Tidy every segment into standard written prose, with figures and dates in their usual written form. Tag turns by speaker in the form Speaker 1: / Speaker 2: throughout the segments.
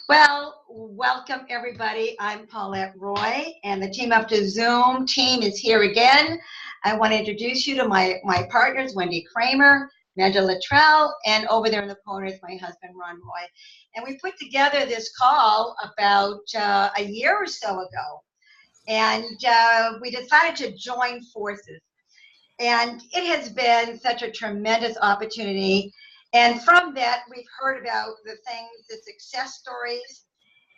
Speaker 1: Well, welcome everybody. I'm Paulette Roy, and the Team Up to Zoom team is here again. I want to introduce you to my partners, Wendy Kramer, Amanda Luttrell, and over there in the corner is my husband, Ron Roy. And we put together this call about a year or so ago, and we decided to join forces. And it has been such a tremendous opportunity. And from that, we've heard about the things, the success stories.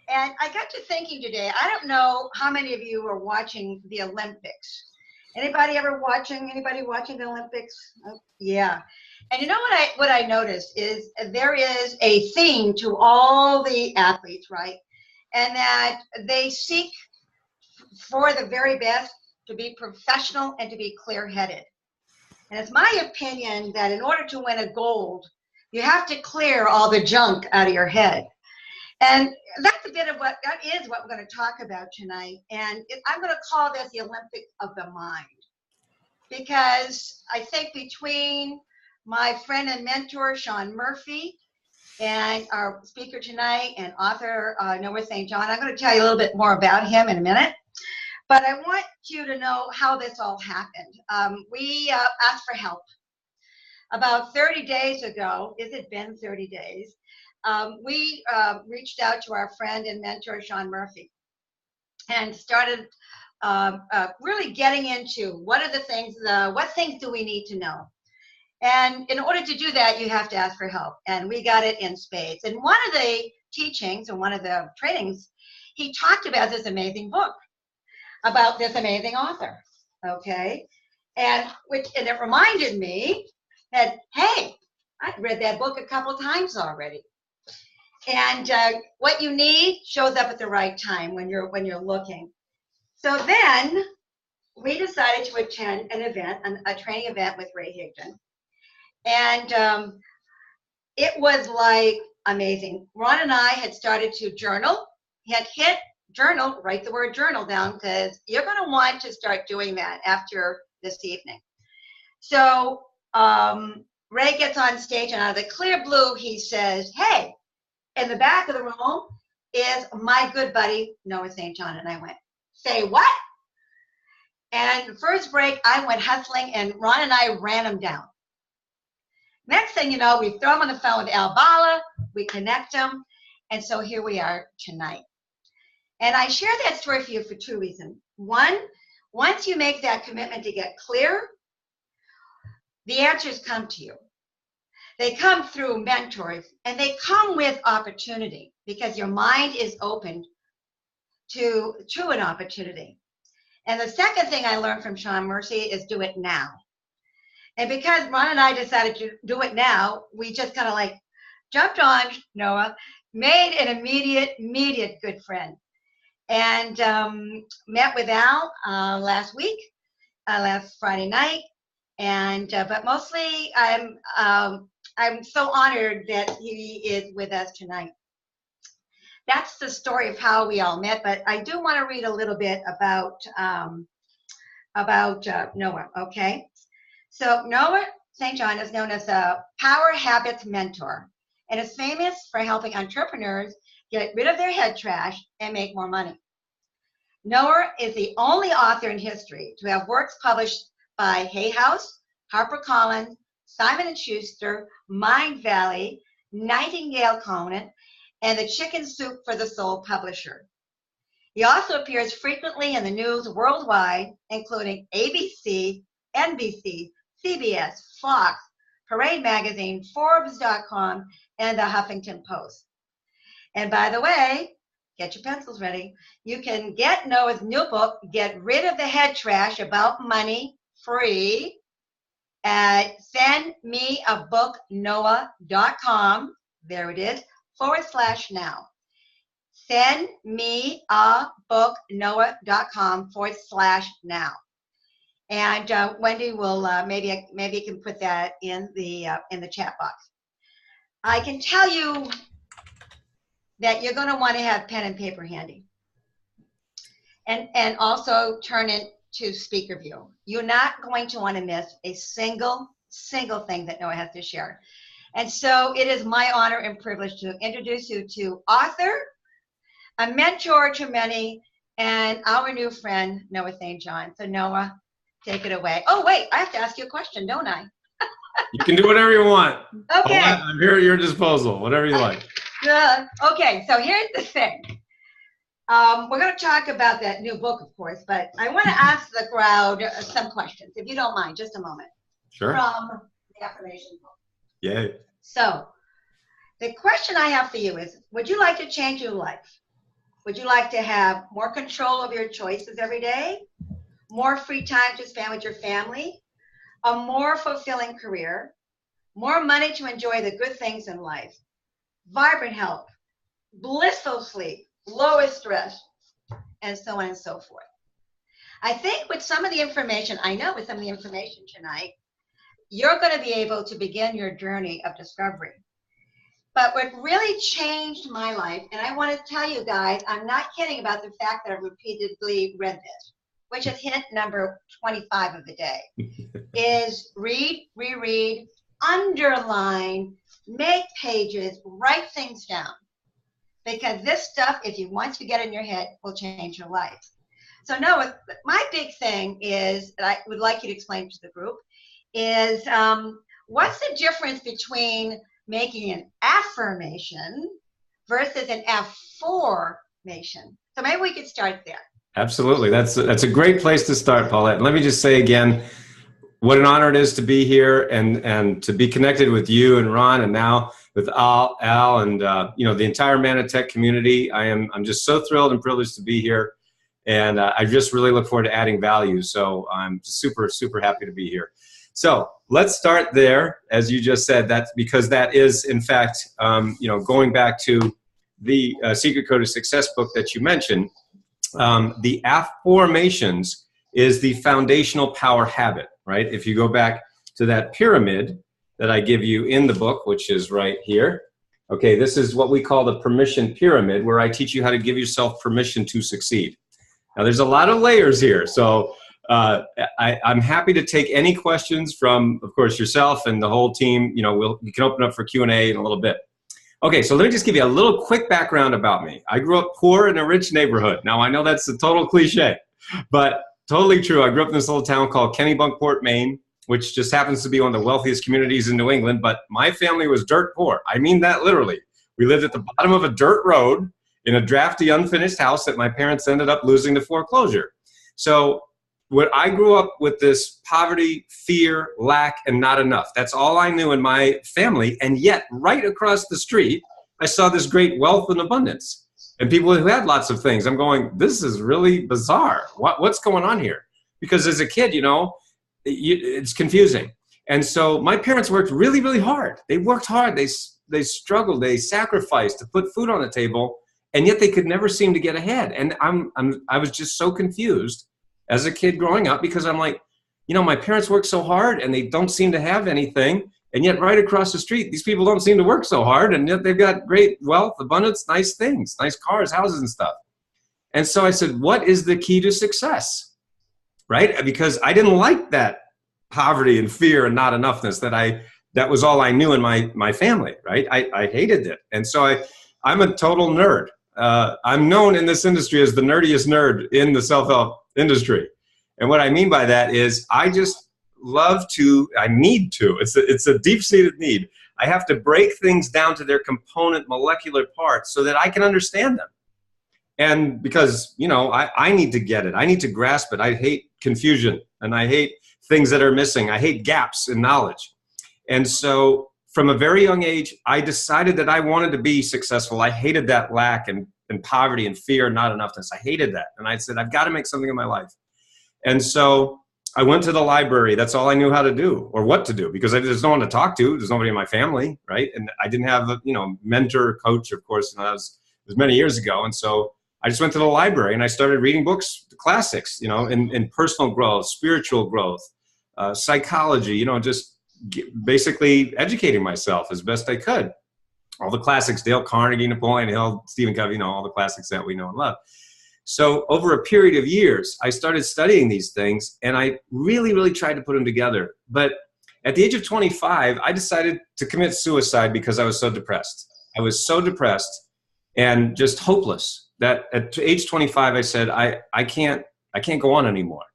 Speaker 1: And I got to thinking today, I don't know how many of you are watching the Olympics. Anybody watching the Olympics? Oh, yeah. And you know what I noticed is there is a theme to all the athletes, right? And that they seek for the very best, to be professional and to be clear-headed. And it's my opinion that in order to win a gold, you have to clear all the junk out of your head. And that's a bit of that is what we're going to talk about tonight. And I'm going to call this the Olympics of the mind. Because I think between my friend and mentor, Sean Murphy, and our speaker tonight and author, Noah St. John, I'm going to tell you a little bit more about him in a minute. But I want you to know how this all happened. We asked for help. About 30 days ago, has it been 30 days? We reached out to our friend and mentor, Sean Murphy, and started really getting into what are the things, what things do we need to know? And in order to do that, you have to ask for help. And we got it in spades. And one of the teachings and one of the trainings, he talked about this amazing book, about this amazing author, okay? And it reminded me that, hey, I've read that book a couple times already. And what you need shows up at the right time when you're looking. So then we decided to attend an event, a training event with Ray Higdon. And it was like amazing. Ron and I had started to journal. He had hit journal, write the word journal down, because you're going to want to start doing that after this evening. So Ray gets on stage, and out of the clear blue, he says, hey, in the back of the room is my good buddy, Noah St. John. And I went, say what? And the first break, I went hustling, and Ron and I ran him down. Next thing you know, we throw him on the phone with Al Bala, we connect him, and so here we are tonight. And I share that story for you for two reasons. One, once you make that commitment to get clear, the answers come to you. They come through mentors, and they come with opportunity because your mind is open to an opportunity. And the second thing I learned from Sean Murphy is do it now. And because Ron and I decided to do it now, we just kind of like jumped on Noah, made an immediate good friend. And met with Al last week, last Friday night, and but mostly I'm so honored that he is with us tonight. That's the story of how we all met, but I do want to read a little bit about Noah. Okay, so Noah St. John is known as a Power Habits mentor, and is famous for helping entrepreneurs get rid of their head trash and make more money. Noah is the only author in history to have works published by Hay House, HarperCollins, Simon & Schuster, Mindvalley, Nightingale Conant, and the Chicken Soup for the Soul publisher. He also appears frequently in the news worldwide, including ABC, NBC, CBS, Fox, Parade Magazine, Forbes.com, and the Huffington Post. And by the way, get your pencils ready. You can get Noah's new book, Get Rid of the Head Trash About Money, free at sendmeabooknoah.com. There it is, /now. Sendmeabooknoah.com /now. And Wendy will maybe you can put that in the chat box. I can tell you that you're going to want to have pen and paper handy, and also turn it to speaker view. You're not going to want to miss a single thing that Noah has to share. And so it is my honor and privilege to introduce you to author, a mentor to many, and our new friend, Noah St. John. So Noah, take it away. Oh, wait, I have to ask you a question, don't I?
Speaker 2: You can do whatever you want.
Speaker 1: Okay.
Speaker 2: I'm here at your disposal, whatever you like.
Speaker 1: Okay, so here's the thing. We're going to talk about that new book, of course, but I want to ask the crowd some questions, if you don't mind, just a moment.
Speaker 2: Sure.
Speaker 1: From the affirmation book.
Speaker 2: Yay.
Speaker 1: So, the question I have for you is, would you like to change your life? Would you like to have more control of your choices every day? More free time to spend with your family? A more fulfilling career? More money to enjoy the good things in life? Vibrant health? Blissful sleep? Lowest stress? And so on and so forth. I think with some of the information, tonight, you're going to be able to begin your journey of discovery. But what really changed my life, and I want to tell you guys, I'm not kidding about the fact that I've repeatedly read this, which is hint number 25 of the day, is read, reread, underline, make pages, write things down. Because this stuff, once you get it in your head, will change your life. So Noah, my big thing is, that I would like you to explain to the group, is what's the difference between making an affirmation versus an affirmation? So maybe we could start there.
Speaker 2: Absolutely. That's a great place to start, Paulette. And let me just say again, what an honor it is to be here and to be connected with you and Ron, and now with Al and the entire Manatech community. I'm just so thrilled and privileged to be here, and I just really look forward to adding value. So I'm super, super happy to be here. So let's start there, as you just said. That's because that is, in fact, going back to the Secret Code of Success book that you mentioned. The affirmations is the foundational power habit, right? If you go back to that pyramid that I give you in the book, which is right here. Okay, this is what we call the permission pyramid, where I teach you how to give yourself permission to succeed. Now, there's a lot of layers here, so I'm happy to take any questions from, of course, yourself and the whole team. We can open up for Q&A in a little bit. Okay, so let me just give you a little quick background about me. I grew up poor in a rich neighborhood. Now, I know that's a total cliche, but totally true. I grew up in this little town called Kennebunkport, Maine, which just happens to be one of the wealthiest communities in New England, but my family was dirt poor. I mean that literally. We lived at the bottom of a dirt road in a drafty, unfinished house that my parents ended up losing to foreclosure. So I grew up with this poverty, fear, lack, and not enough. That's all I knew in my family, and yet right across the street, I saw this great wealth and abundance and people who had lots of things. I'm going, this is really bizarre. What's going on here? Because as a kid, it's confusing. And so my parents worked really, really hard. They worked hard. They struggled. They sacrificed to put food on the table, and yet they could never seem to get ahead. And I was just so confused as a kid growing up, because I'm like, my parents work so hard and they don't seem to have anything. And yet right across the street, these people don't seem to work so hard, and yet they've got great wealth, abundance, nice things, nice cars, houses, and stuff. And so I said, what is the key to success? Right? Because I didn't like that poverty and fear and not enoughness that was all I knew in my family, right? I hated it. And so I'm a total nerd. I'm known in this industry as the nerdiest nerd in the self-help industry. And what I mean by that is I just need to, it's a deep-seated need. I have to break things down to their component molecular parts so that I can understand them. And because, I need to get it. I need to grasp it. I hate confusion, and I hate things that are missing. I hate gaps in knowledge. And so from a very young age, I decided that I wanted to be successful. I hated that lack and poverty and fear and not enoughness. I hated that. And I said, I've got to make something of my life. And so I went to the library. That's all I knew how to do, or what to do, because there's no one to talk to. There's nobody in my family, right? And I didn't have a mentor, coach, of course, and it was many years ago. And so I just went to the library and I started reading books, the classics, in personal growth, spiritual growth, psychology, just basically educating myself as best I could. All the classics, Dale Carnegie, Napoleon Hill, Stephen Covey, all the classics that we know and love. So over a period of years, I started studying these things, and I really, really tried to put them together. But at the age of 25, I decided to commit suicide because I was so depressed. I was so depressed and just hopeless that at age 25, I said, I can't go on anymore.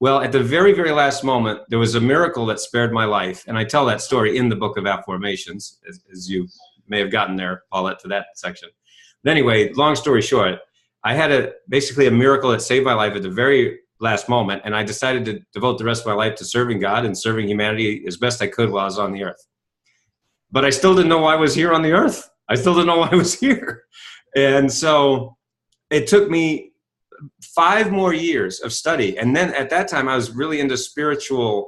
Speaker 2: Well, at the very, very last moment, there was a miracle that spared my life. And I tell that story in the book of Affirmations, as you may have gotten there, Paulette, to that section. But anyway, long story short, I had basically a miracle that saved my life at the very last moment. And I decided to devote the rest of my life to serving God and serving humanity as best I could while I was on the earth. But I still didn't know why I was here on the earth. I still didn't know why I was here. And so it took me 5 more years of study. And then at that time, I was really into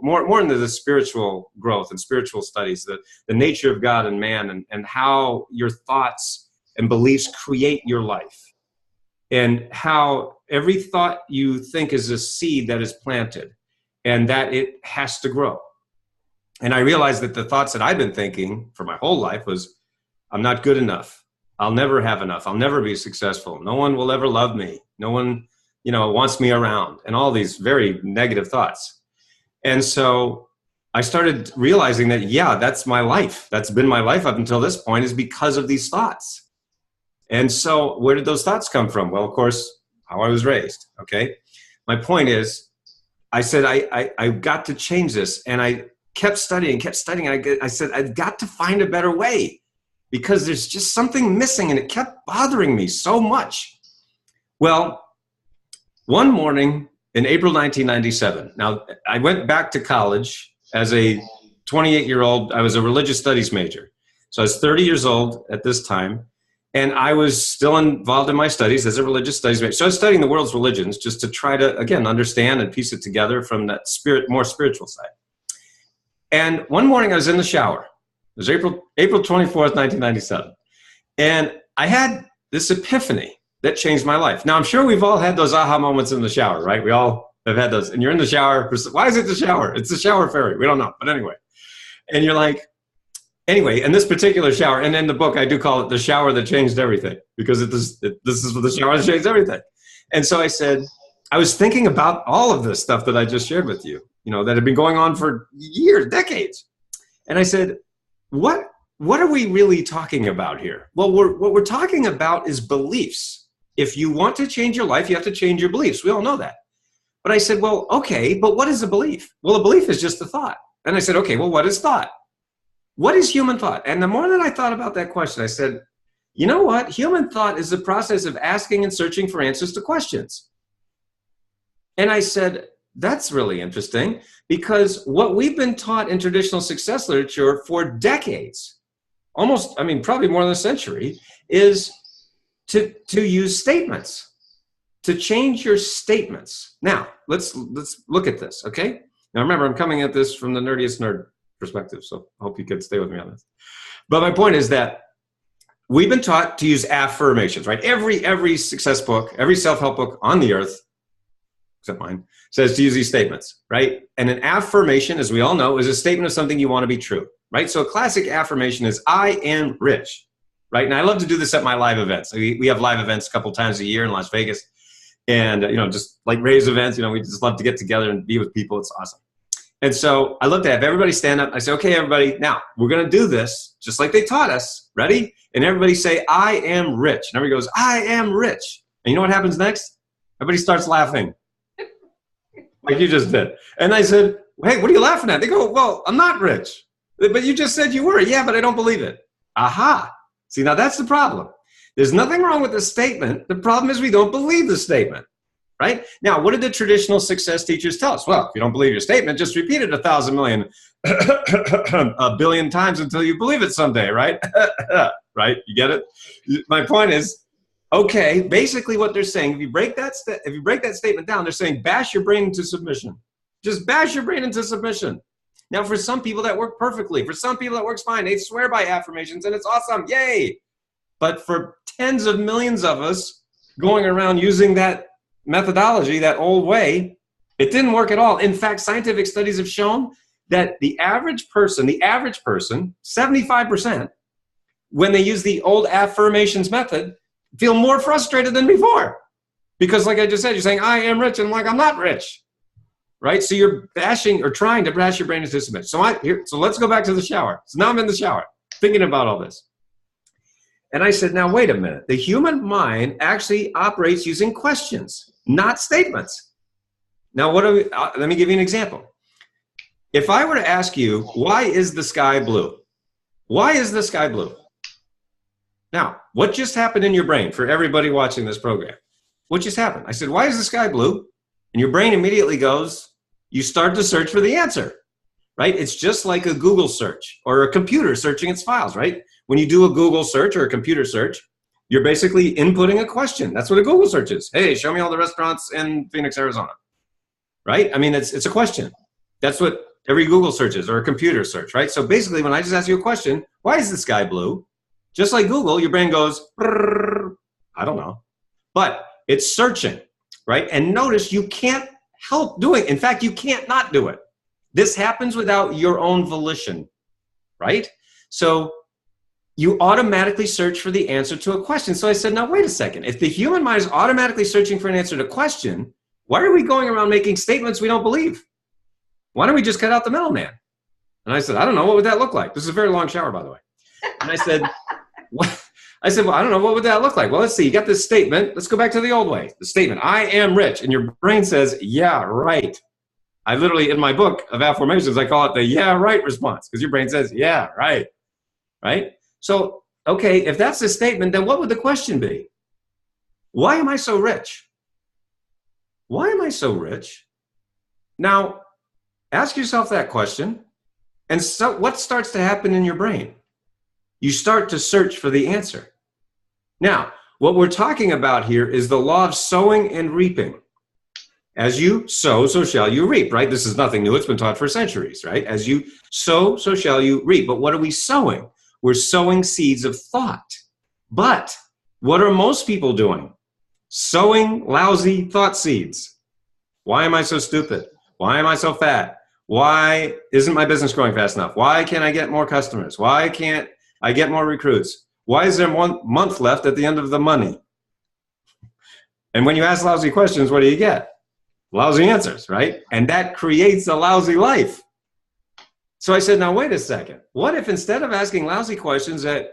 Speaker 2: more into the spiritual growth and spiritual studies, the nature of God and man, and how your thoughts and beliefs create your life, and how every thought you think is a seed that is planted and that it has to grow. And I realized that the thoughts that I've been thinking for my whole life was, I'm not good enough. I'll never have enough. I'll never be successful. No one will ever love me. No one, wants me around, and all these very negative thoughts. And so I started realizing that, yeah, that's my life. That's been my life up until this point, is because of these thoughts. And so where did those thoughts come from? Well, of course, how I was raised. Okay. My point is, I said, I got to change this. And I kept studying. I said, I've got to find a better way, because there's just something missing, and it kept bothering me so much. Well, one morning in April 1997, now I went back to college as a 28-year-old. I was a religious studies major. So I was 30 years old at this time, and I was still involved in my studies as a religious studies major. So I was studying the world's religions just to try to, again, understand and piece it together from that more spiritual side. And one morning I was in the shower. It was April 24th, 1997. And I had this epiphany that changed my life. Now, I'm sure we've all had those aha moments in the shower, right? We all have had those. And you're in the shower. Why is it the shower? It's the shower fairy. We don't know. But anyway. And you're like, anyway, in this particular shower, and in the book, I do call it the shower that changed everything, because this is the shower that changed everything. And so I said, I was thinking about all of this stuff that I just shared with you, that had been going on for years, decades. And I said, what are we really talking about here? Well, what we're talking about is beliefs. If you want to change your life, you have to change your beliefs. We all know that. But I said, well, okay, but what is a belief? Well, a belief is just a thought. And I said, okay, well, what is thought? What is human thought? And the more that I thought about that question, I said, you know what? Human thought is the process of asking and searching for answers to questions. And I said, that's really interesting, because what we've been taught in traditional success literature for decades, probably more than a century, is to use statements, to change your statements. Now, let's look at this, okay? Now, remember, I'm coming at this from the nerdiest nerd perspective, so I hope you can stay with me on this. But my point is that we've been taught to use affirmations, right? Every success book, every self-help book on the earth, except mine, says to use these statements, right? And an affirmation, as we all know, is a statement of something you want to be true, right? So a classic affirmation is, I am rich, right? And I love to do this at my live events. We have live events a couple times a year in Las Vegas. And, just like Ray's events, we just love to get together and be with people. It's awesome. And so I looked at it, have everybody stand up. I said, okay, everybody, now we're going to do this just like they taught us. Ready? And everybody say, I am rich. And everybody goes, I am rich. And you know what happens next? Everybody starts laughing. Like you just did. And I said, hey, what are you laughing at? They go, well, I'm not rich. But you just said you were. Yeah, but I don't believe it. Aha. See, now that's the problem. There's nothing wrong with the statement. The problem is we don't believe the statement, right? Now, what did the traditional success teachers tell us? Well, if you don't believe your statement, just repeat it 1,000 million, a billion times until you believe it someday, right? Right? You get it? My point is, okay, basically what they're saying, if you break that statement down, they're saying bash your brain into submission. Just bash your brain into submission. Now, for some people that work perfectly. For some people that works fine. They swear by affirmations and it's awesome. Yay! But for tens of millions of us going around using that methodology, that old way, it didn't work at all. In fact, scientific studies have shown that the average person, 75%, when they use the old affirmations method, feel more frustrated than before. Because like I just said, you're saying, I am rich, and I'm like, I'm not rich. Right? So you're bashing or trying to bash your brain into submission. So let's go back to the shower. So now I'm in the shower thinking about all this. And I said, now, wait a minute. The human mind actually operates using questions, not statements. Now, let me give you an example. If I were to ask you, why is the sky blue? Why is the sky blue? Now, what just happened in your brain for everybody watching this program? What just happened? I said, why is the sky blue? And your brain immediately goes, you start to search for the answer, right? It's just like a Google search or a computer searching its files, right? When you do a Google search or a computer search, you're basically inputting a question. That's what a Google search is. Hey, show me all the restaurants in Phoenix, Arizona, right? I mean, it's a question. That's what every Google search is, or a computer search, right? So basically, when I just ask you a question, why is the sky blue? Just like Google, your brain goes, I don't know. But it's searching, right? And notice you can't help doing it. In fact, you can't not do it. This happens without your own volition, right? So you automatically search for the answer to a question. So I said, now, wait a second. If the human mind is automatically searching for an answer to a question, why are we going around making statements we don't believe? Why don't we just cut out the middleman? And I said, I don't know. What would that look like? This is a very long shower, by the way. And I said, what? I said, well, I don't know. What would that look like? Well, let's see. You got this statement. Let's go back to the old way. The statement, I am rich. And your brain says, yeah, right. I literally, in my book of affirmations, I call it the yeah, right response, because your brain says, yeah, right. Right? So, okay, if that's the statement, then what would the question be? Why am I so rich? Why am I so rich? Now, ask yourself that question. And so what starts to happen in your brain? You start to search for the answer. Now, what we're talking about here is the law of sowing and reaping. As you sow, so shall you reap, right? This is nothing new. It's been taught for centuries, right? As you sow, so shall you reap. But what are we sowing? We're sowing seeds of thought. But what are most people doing? Sowing lousy thought seeds. Why am I so stupid? Why am I so fat? Why isn't my business growing fast enough? Why can't I get more customers? Why can't I get more recruits? Why is there 1 month left at the end of the money? And when you ask lousy questions, what do you get? Lousy answers, right? And that creates a lousy life. So I said, now wait a second. What if instead of asking lousy questions that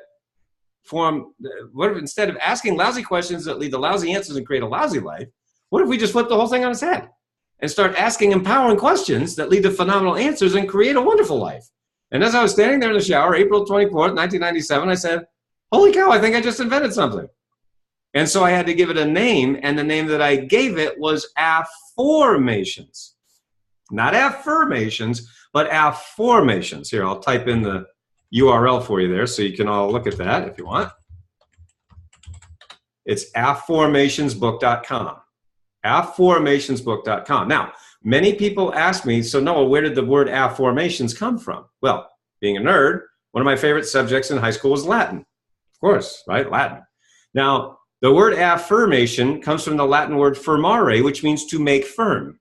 Speaker 2: instead of asking lousy questions that lead to lousy answers and create a lousy life, what if we just flip the whole thing on its head and start asking empowering questions that lead to phenomenal answers and create a wonderful life? And as I was standing there in the shower, April 24th, 1997, I said, holy cow, I think I just invented something. And so I had to give it a name, and the name that I gave it was Afformations. Not affirmations, but Afformations. Here, I'll type in the URL for you there so you can all look at that if you want. It's afformationsbook.com. Afformationsbook.com. Now, many people ask me, so Noah, where did the word afformations come from? Well, being a nerd, one of my favorite subjects in high school was Latin. Of course, right? Latin. Now, the word affirmation comes from the Latin word firmare, which means to make firm.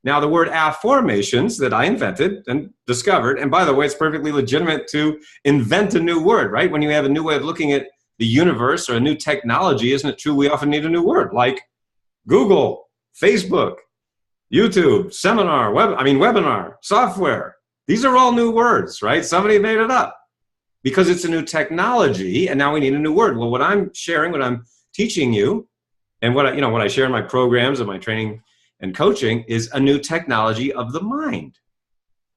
Speaker 2: Now, the word afformations that I invented and discovered, and by the way, it's perfectly legitimate to invent a new word, right? When you have a new way of looking at the universe or a new technology, isn't it true we often need a new word, like Google, Facebook, YouTube, webinar, software. These are all new words, right? Somebody made it up because it's a new technology, and now we need a new word. Well, what I'm sharing, what I'm teaching you, and what I share in my programs and my training and coaching is a new technology of the mind,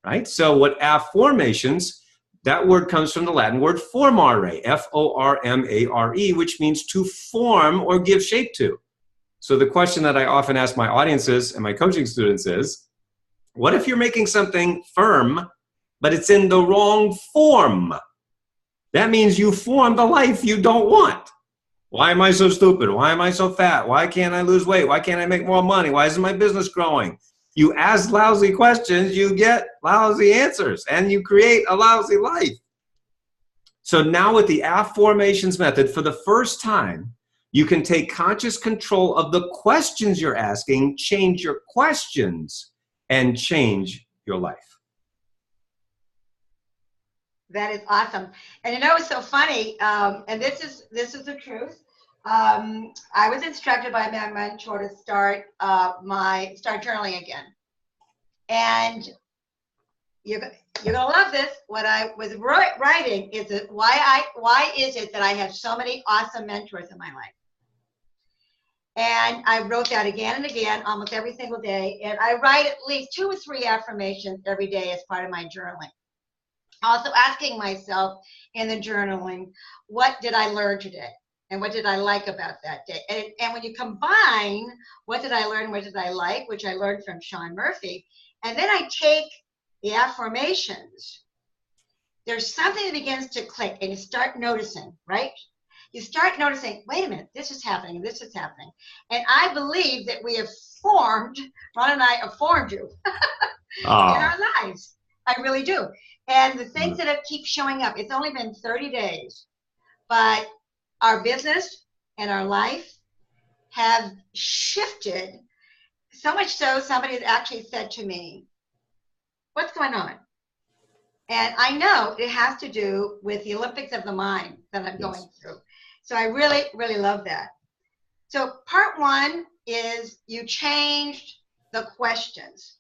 Speaker 2: right? So what afformations, that word comes from the Latin word formare, F-O-R-M-A-R-E, which means to form or give shape to. So the question that I often ask my audiences and my coaching students is, what if you're making something firm, but it's in the wrong form? That means you formed a life you don't want. Why am I so stupid? Why am I so fat? Why can't I lose weight? Why can't I make more money? Why isn't my business growing? You ask lousy questions, you get lousy answers, and you create a lousy life. So now with the Afformations method, for the first time, you can take conscious control of the questions you're asking, change your questions, and change your life.
Speaker 1: That is awesome. And it's so funny, and this is the truth. I was instructed by my mentor to start journaling again. And you're, you're gonna love this. What I was writing is that why is it that I have so many awesome mentors in my life? And I wrote that again and again, almost every single day. And I write at least 2 or 3 affirmations every day as part of my journaling. Also asking myself in the journaling, what did I learn today? And what did I like about that day? And when you combine what did I learn, what did I like, which I learned from Sean Murphy, and then I take the affirmations, there's something that begins to click and you start noticing, right? You start noticing, wait a minute, this is happening, and this is happening. And I believe that we have formed, Ron and I have formed you in our lives. I really do. And the things that have keep showing up, it's only been 30 days, but our business and our life have shifted so much so somebody has actually said to me, what's going on? And I know it has to do with the Olympics of the mind that I'm going through. So I really, really love that. So part 1 is you changed the questions.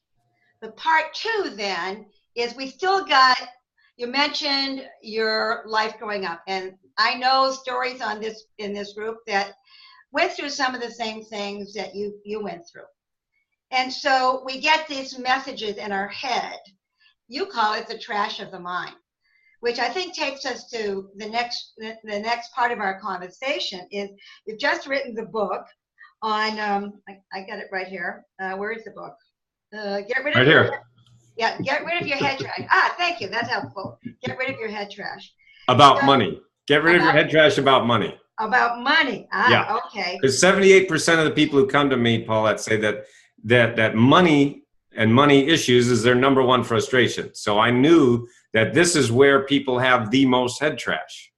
Speaker 1: The part 2 then is we still got, you mentioned your life growing up. And I know stories on this in this group that went through some of the same things that you went through. And so we get these messages in our head. You call it the trash of the mind, which I think takes us to the next part of our conversation. Is you've just written the book on I got it right here. Where is the book? Get rid of
Speaker 2: right
Speaker 1: your
Speaker 2: here.
Speaker 1: Get rid of your head trash. Thank you. That's helpful. Get rid of your head trash.
Speaker 2: About money. Get rid of your head trash about money.
Speaker 1: About money.
Speaker 2: Yeah.
Speaker 1: Okay.
Speaker 2: Because 78% of the people who come to me, Paulette, say that money and money issues is their number 1 frustration. So I knew that this is where people have the most head trash.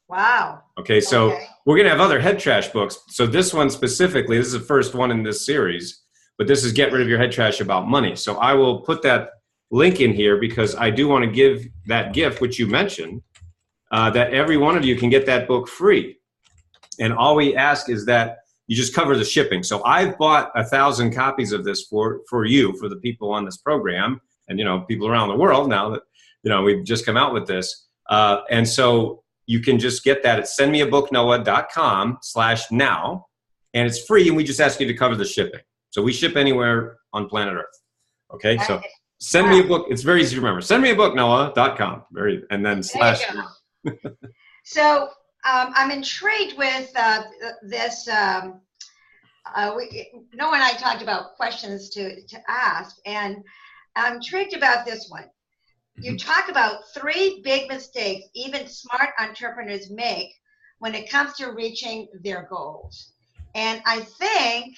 Speaker 1: Wow.
Speaker 2: Okay, so we're going to have other head trash books. So this one specifically, this is the first one in this series, but this is Get Rid of Your Head Trash About Money. So I will put that link in here because I do want to give that gift, which you mentioned, that every one of you can get that book free. And all we ask is that you just cover the shipping. So I've bought 1,000 copies of this for you, for the people on this program, and people around the world now that we've just come out with this. And so you can just get that at sendmeabooknoah.com/now, and it's free. And we just ask you to cover the shipping. So we ship anywhere on planet Earth. Okay, so send me a book. It's very easy to remember. Sendmeabooknoah.com. And then /.
Speaker 1: So I'm intrigued with this. Noah and I talked about questions to ask, and I'm intrigued about this one. You talk about 3 big mistakes even smart entrepreneurs make when it comes to reaching their goals. And I think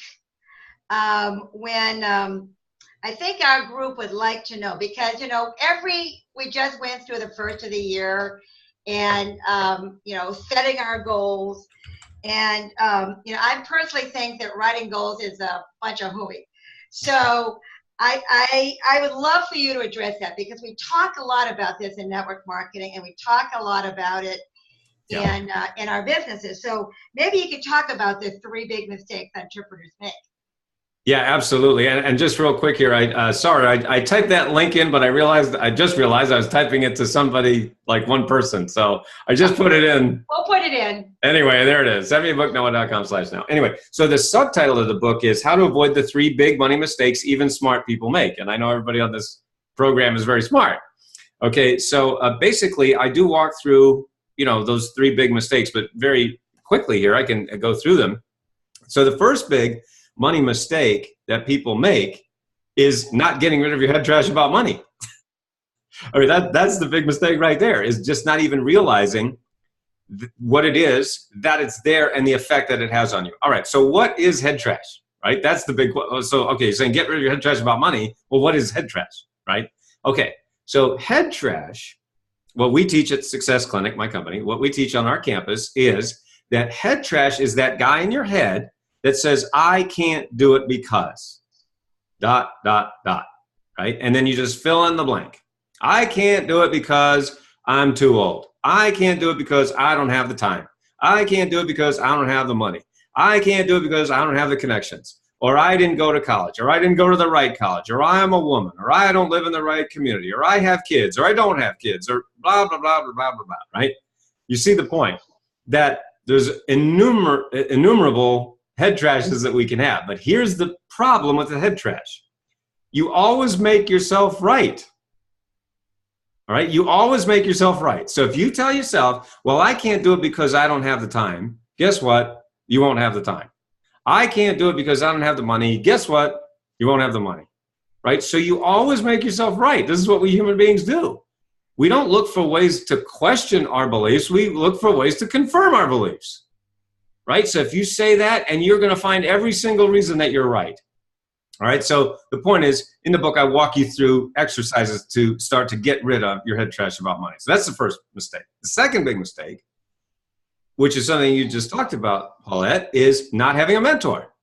Speaker 1: I think our group would like to know, because we just went through the first of the year, and setting our goals, and I personally think that writing goals is a bunch of hooey. So I would love for you to address that, because we talk a lot about this in network marketing, and we talk a lot about it in our businesses. So maybe you could talk about the 3 big mistakes entrepreneurs make.
Speaker 2: Yeah, absolutely. And just real quick here, I typed that link in, but I just realized I was typing it to somebody, like one person. So I just put it in.
Speaker 1: We'll put it in.
Speaker 2: Anyway, there it is. sendmeabooknoah.com/now. Anyway, so the subtitle of the book is How to Avoid the 3 Big Money Mistakes Even Smart People Make. And I know everybody on this program is very smart. Okay, so basically I do walk through, those 3 big mistakes, but very quickly here, I can go through them. So the first big money mistake that people make is not getting rid of your head trash about money. I mean, that's the big mistake right there, is just not even realizing what it is, that it's there, and the effect that it has on you. All right, so what is head trash, right? That's the big, so, okay, you're saying get rid of your head trash about money. Well, what is head trash, right? Okay, so head trash, what we teach at Success Clinic, my company, what we teach on our campus is that head trash is that guy in your head that says, I can't do it because, ... right? And then you just fill in the blank. I can't do it because I'm too old. I can't do it because I don't have the time. I can't do it because I don't have the money. I can't do it because I don't have the connections. or I didn't go to college, or I didn't go to the right college, or I am a woman, or I don't live in the right community, or I have kids, or I don't have kids, or blah, blah, blah, blah, blah, blah, blah, right? You see the point that there's innumerable head trashes that we can have. But here's the problem with the head trash. You always make yourself right. All right? You always make yourself right. So if you tell yourself, well, I can't do it because I don't have the time, guess what? You won't have the time. I can't do it because I don't have the money. Guess what? You won't have the money. Right? So you always make yourself right. This is what we human beings do. We don't look for ways to question our beliefs. We look for ways to confirm our beliefs. Right? So if you say that, and you're going to find every single reason that you're right. All right? So the point is, in the book, I walk you through exercises to start to get rid of your head trash about money. So that's the first mistake. The second big mistake, which is something you just talked about, Paulette, is not having a mentor.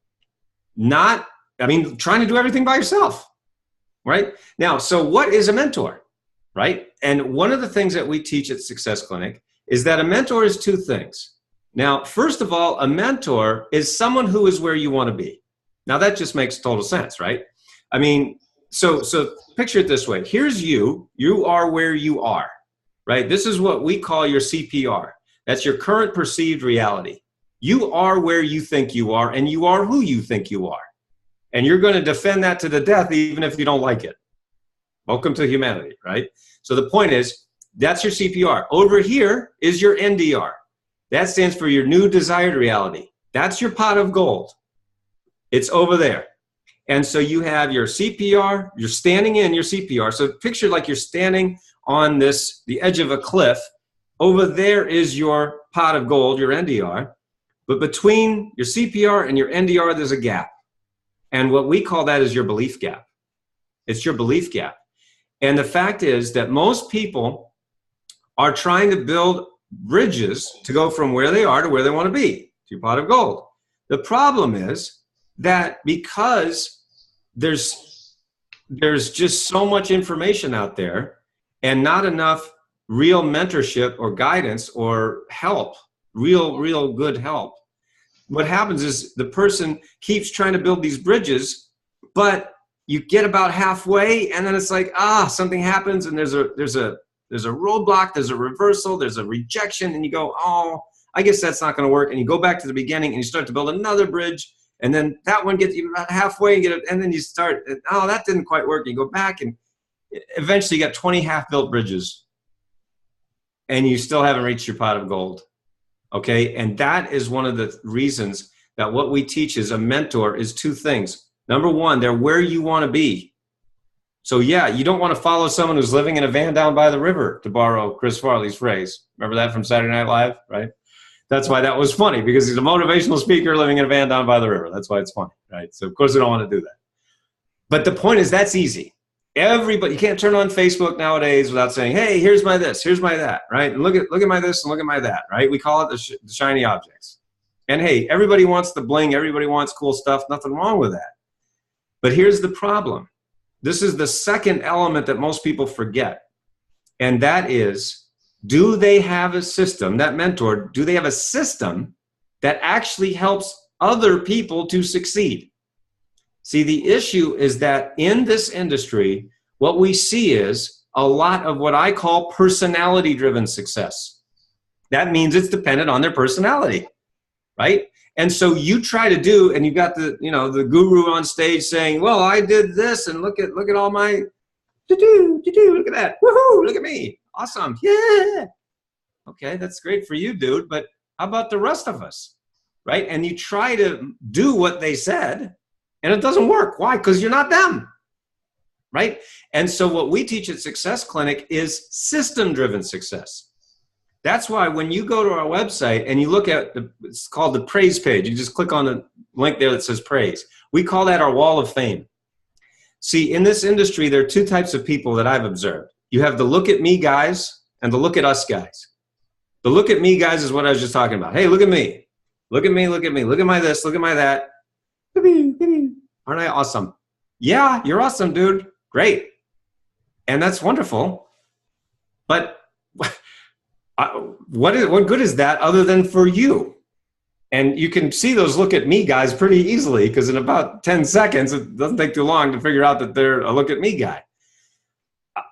Speaker 2: Trying to do everything by yourself. Right? Now, so what is a mentor? Right? And one of the things that we teach at Success Clinic is that a mentor is two things. Now, first of all, a mentor is someone who is where you want to be. Now, that just makes total sense, right? I mean, so picture it this way. Here's you. You are where you are, right? This is what we call your CPR. That's your current perceived reality. You are where you think you are, and you are who you think you are. And you're going to defend that to the death, even if you don't like it. Welcome to humanity, right? So the point is, that's your CPR. Over here is your NDR. That stands for your new desired reality. That's your pot of gold. It's over there. And so you have your CPR, you're standing in your CPR. So picture like you're standing on the edge of a cliff. Over there is your pot of gold, your NDR. But between your CPR and your NDR, there's a gap. And what we call that is your belief gap. It's your belief gap. And the fact is that most people are trying to build bridges to go from where they are to where they want to be, to your pot of gold. The problem is that because there's just so much information out there and not enough real mentorship or guidance or help, real good help, what happens is the person keeps trying to build these bridges, but you get about halfway and then it's like, something happens and there's a roadblock, there's a reversal, there's a rejection, and you go, oh, I guess that's not going to work. And you go back to the beginning and you start to build another bridge, and then that one gets you about halfway and and then you start, that didn't quite work. You go back and eventually you got 20 half-built bridges and you still haven't reached your pot of gold. Okay? And that is one of the reasons that what we teach as a mentor is two things. Number one, they're where you want to be. So yeah, you don't want to follow someone who's living in a van down by the river, to borrow Chris Farley's phrase. Remember that from Saturday Night Live, right? That's why that was funny, because he's a motivational speaker living in a van down by the river. That's why it's funny, right? So of course we don't want to do that. But the point is, that's easy. Everybody, you can't turn on Facebook nowadays without saying, hey, here's my this, here's my that, right? And look at my this and look at my that, right? We call it the shiny objects. And hey, everybody wants the bling, everybody wants cool stuff, nothing wrong with that. But here's the problem. This is the second element that most people forget. And that is, do they have a system, that mentor, do they have a system that actually helps other people to succeed? See, the issue is that in this industry, what we see is a lot of what I call personality-driven success. That means it's dependent on their personality, right? And so you try to do, and you've got the guru on stage saying, well, I did this, and look at all my, look at that, woohoo, look at me, awesome, yeah. Okay, that's great for you, dude, but how about the rest of us, right? And you try to do what they said, and it doesn't work. Why? Because you're not them, right? And so what we teach at Success Clinic is system-driven success. That's why when you go to our website and you look at it's called the praise page, you just click on the link there that says praise. We call that our wall of fame. See, in this industry, there are two types of people that I've observed. You have the look at me guys and the look at us guys. The look at me guys is what I was just talking about. Hey, look at me. Look at me, look at me. Look at my this, look at my that. Aren't I awesome? Yeah, you're awesome, dude. Great. And that's wonderful. But what good is that other than for you? And you can see those look at me guys pretty easily because in about 10 seconds, it doesn't take too long to figure out that they're a look at me guy.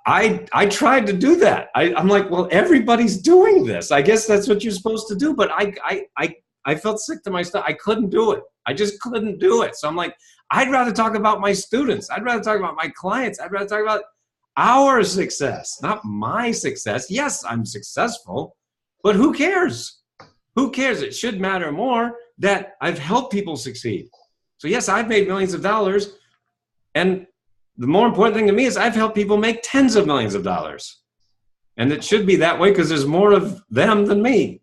Speaker 2: I tried to do that. I'm like, well, everybody's doing this. I guess that's what you're supposed to do. But I felt sick to my stomach. I couldn't do it. I just couldn't do it. So I'm like, I'd rather talk about my students. I'd rather talk about my clients. I'd rather talk about our success, not my success. Yes, I'm successful, but who cares? Who cares? It should matter more that I've helped people succeed. So yes, I've made millions of dollars. And the more important thing to me is I've helped people make tens of millions of dollars. And it should be that way because there's more of them than me.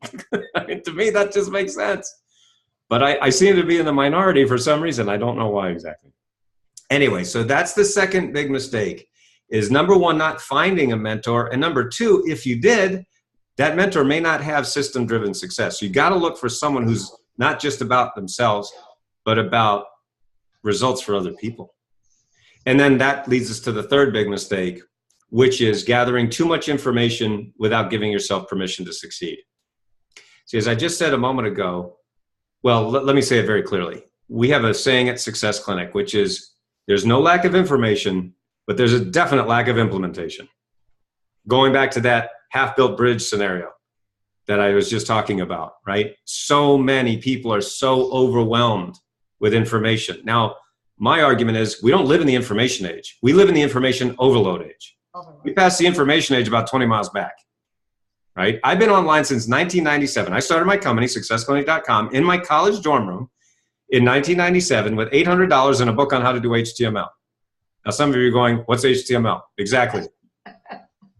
Speaker 2: I mean, to me, that just makes sense. But I seem to be in the minority for some reason. I don't know why exactly. Anyway, so that's the second big mistake is number one, not finding a mentor. And number two, if you did, that mentor may not have system-driven success. So you got to look for someone who's not just about themselves, but about results for other people. And then that leads us to the third big mistake, which is gathering too much information without giving yourself permission to succeed. See, as I just said a moment ago, well, let me say it very clearly. We have a saying at Success Clinic, which is there's no lack of information, but there's a definite lack of implementation. Going back to that half-built bridge scenario that I was just talking about, right? So many people are so overwhelmed with information. Now, my argument is we don't live in the information age. We live in the information overload age. We passed the information age about 20 miles back, right? I've been online since 1997. I started my company, successclinic.com, in my college dorm room in 1997 with $800 and a book on how to do HTML. Now, some of you are going, what's HTML? Exactly.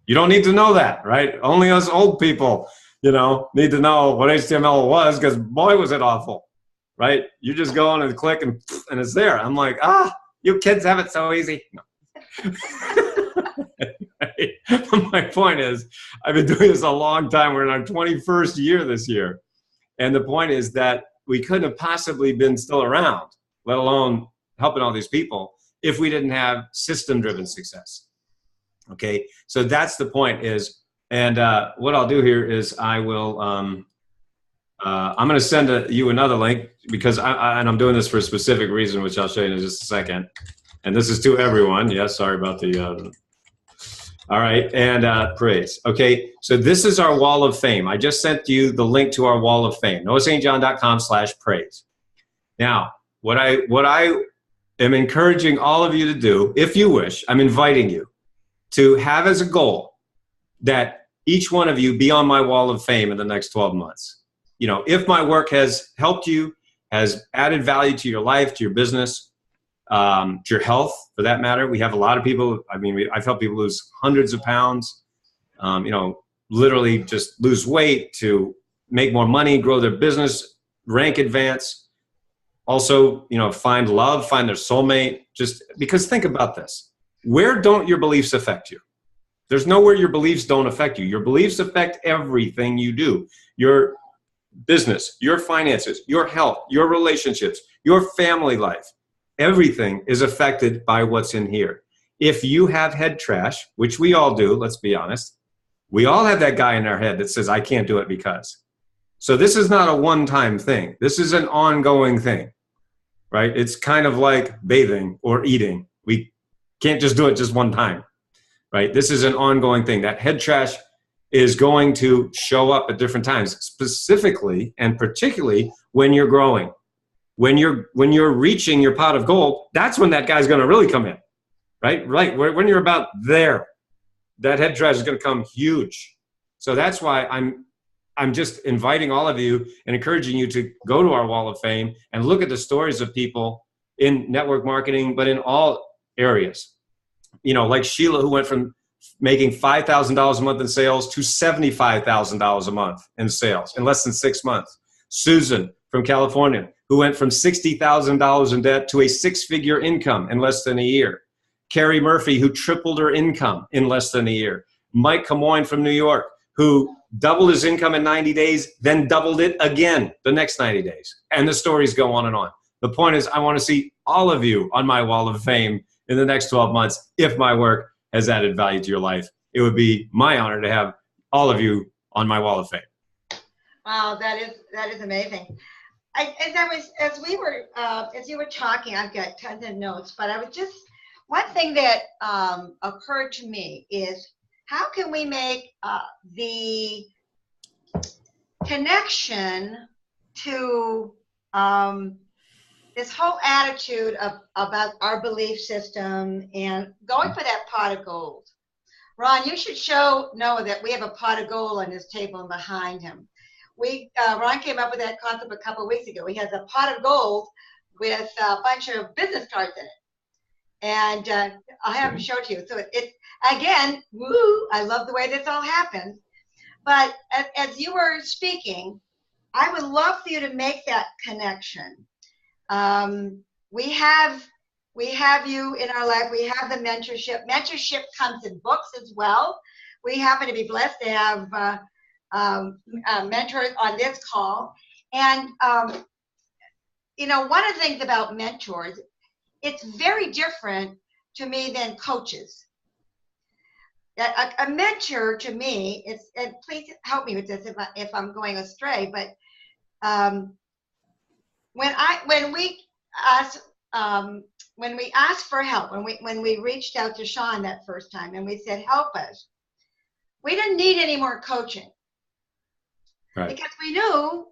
Speaker 2: You don't need to know that, right? Only us old people, need to know what HTML was because boy, was it awful, right? You just go on and click and it's there. I'm like, you kids have it so easy. No. My point is, I've been doing this a long time. We're in our 21st year this year. And the point is that we couldn't have possibly been still around, let alone helping all these people, if we didn't have system-driven success. Okay, so that's the point is, and what I'll do here is I will, I'm going to send you another link because and I'm doing this for a specific reason, which I'll show you in just a second. And this is to everyone. Yes, sorry about the, all right, and praise. Okay, so this is our wall of fame. I just sent you the link to our wall of fame, noahstjohn.com/praise. Now, what I am encouraging all of you to do, if you wish, I'm inviting you to have as a goal that each one of you be on my wall of fame in the next 12 months. If my work has helped you, has added value to your life, to your business, to your health, for that matter. We have a lot of people, I've helped people lose hundreds of pounds, literally just lose weight, to make more money, grow their business, rank advance. Also, find love, find their soulmate, just because think about this. Where don't your beliefs affect you? There's nowhere your beliefs don't affect you. Your beliefs affect everything you do. Your business, your finances, your health, your relationships, your family life. Everything is affected by what's in here. If you have head trash, which we all do, let's be honest, we all have that guy in our head that says, I can't do it because. So this is not a one-time thing. This is an ongoing thing, right? It's kind of like bathing or eating. We can't just do it just one time, right? This is an ongoing thing. That head trash is going to show up at different times, specifically and particularly when you're growing. When you're reaching your pot of gold, that's when that guy's going to really come in, right? Right. When you're about there, that head trash is going to come huge. So that's why I'm just inviting all of you and encouraging you to go to our wall of fame and look at the stories of people in network marketing, but in all areas. Like Sheila, who went from making $5,000 a month in sales to $75,000 a month in sales in less than 6 months. Susan from California, who went from $60,000 in debt to a six-figure income in less than a year. Carrie Murphy, who tripled her income in less than a year. Mike Camoin from New York, who doubled his income in 90 days, then doubled it again the next 90 days. And the stories go on and on. The point is, I want to see all of you on my wall of fame in the next 12 months. If my work has added value to your life, it would be my honor to have all of you on my wall of fame.
Speaker 1: Wow, that is amazing. as you were talking, I've got tons of notes, but one thing that occurred to me is how can we make the connection to this whole attitude about our belief system and going for that pot of gold. Ron, you should show Noah that we have a pot of gold on his table and behind him. Ron came up with that concept a couple of weeks ago. He has a pot of gold with a bunch of business cards in it. And I'll have him show it to you. So it's, again, woo, I love the way this all happens. But as you were speaking, I would love for you to make that connection. We have you in our life. We have the mentorship. Mentorship comes in books as well. We happen to be blessed to have mentors on this call. And, one of the things about mentors, it's very different to me than coaches. A mentor to me is, and please help me with this if I'm going astray, but when we asked for help, when we reached out to Sean that first time and we said, help us, we didn't need any more coaching. Right. Because we knew,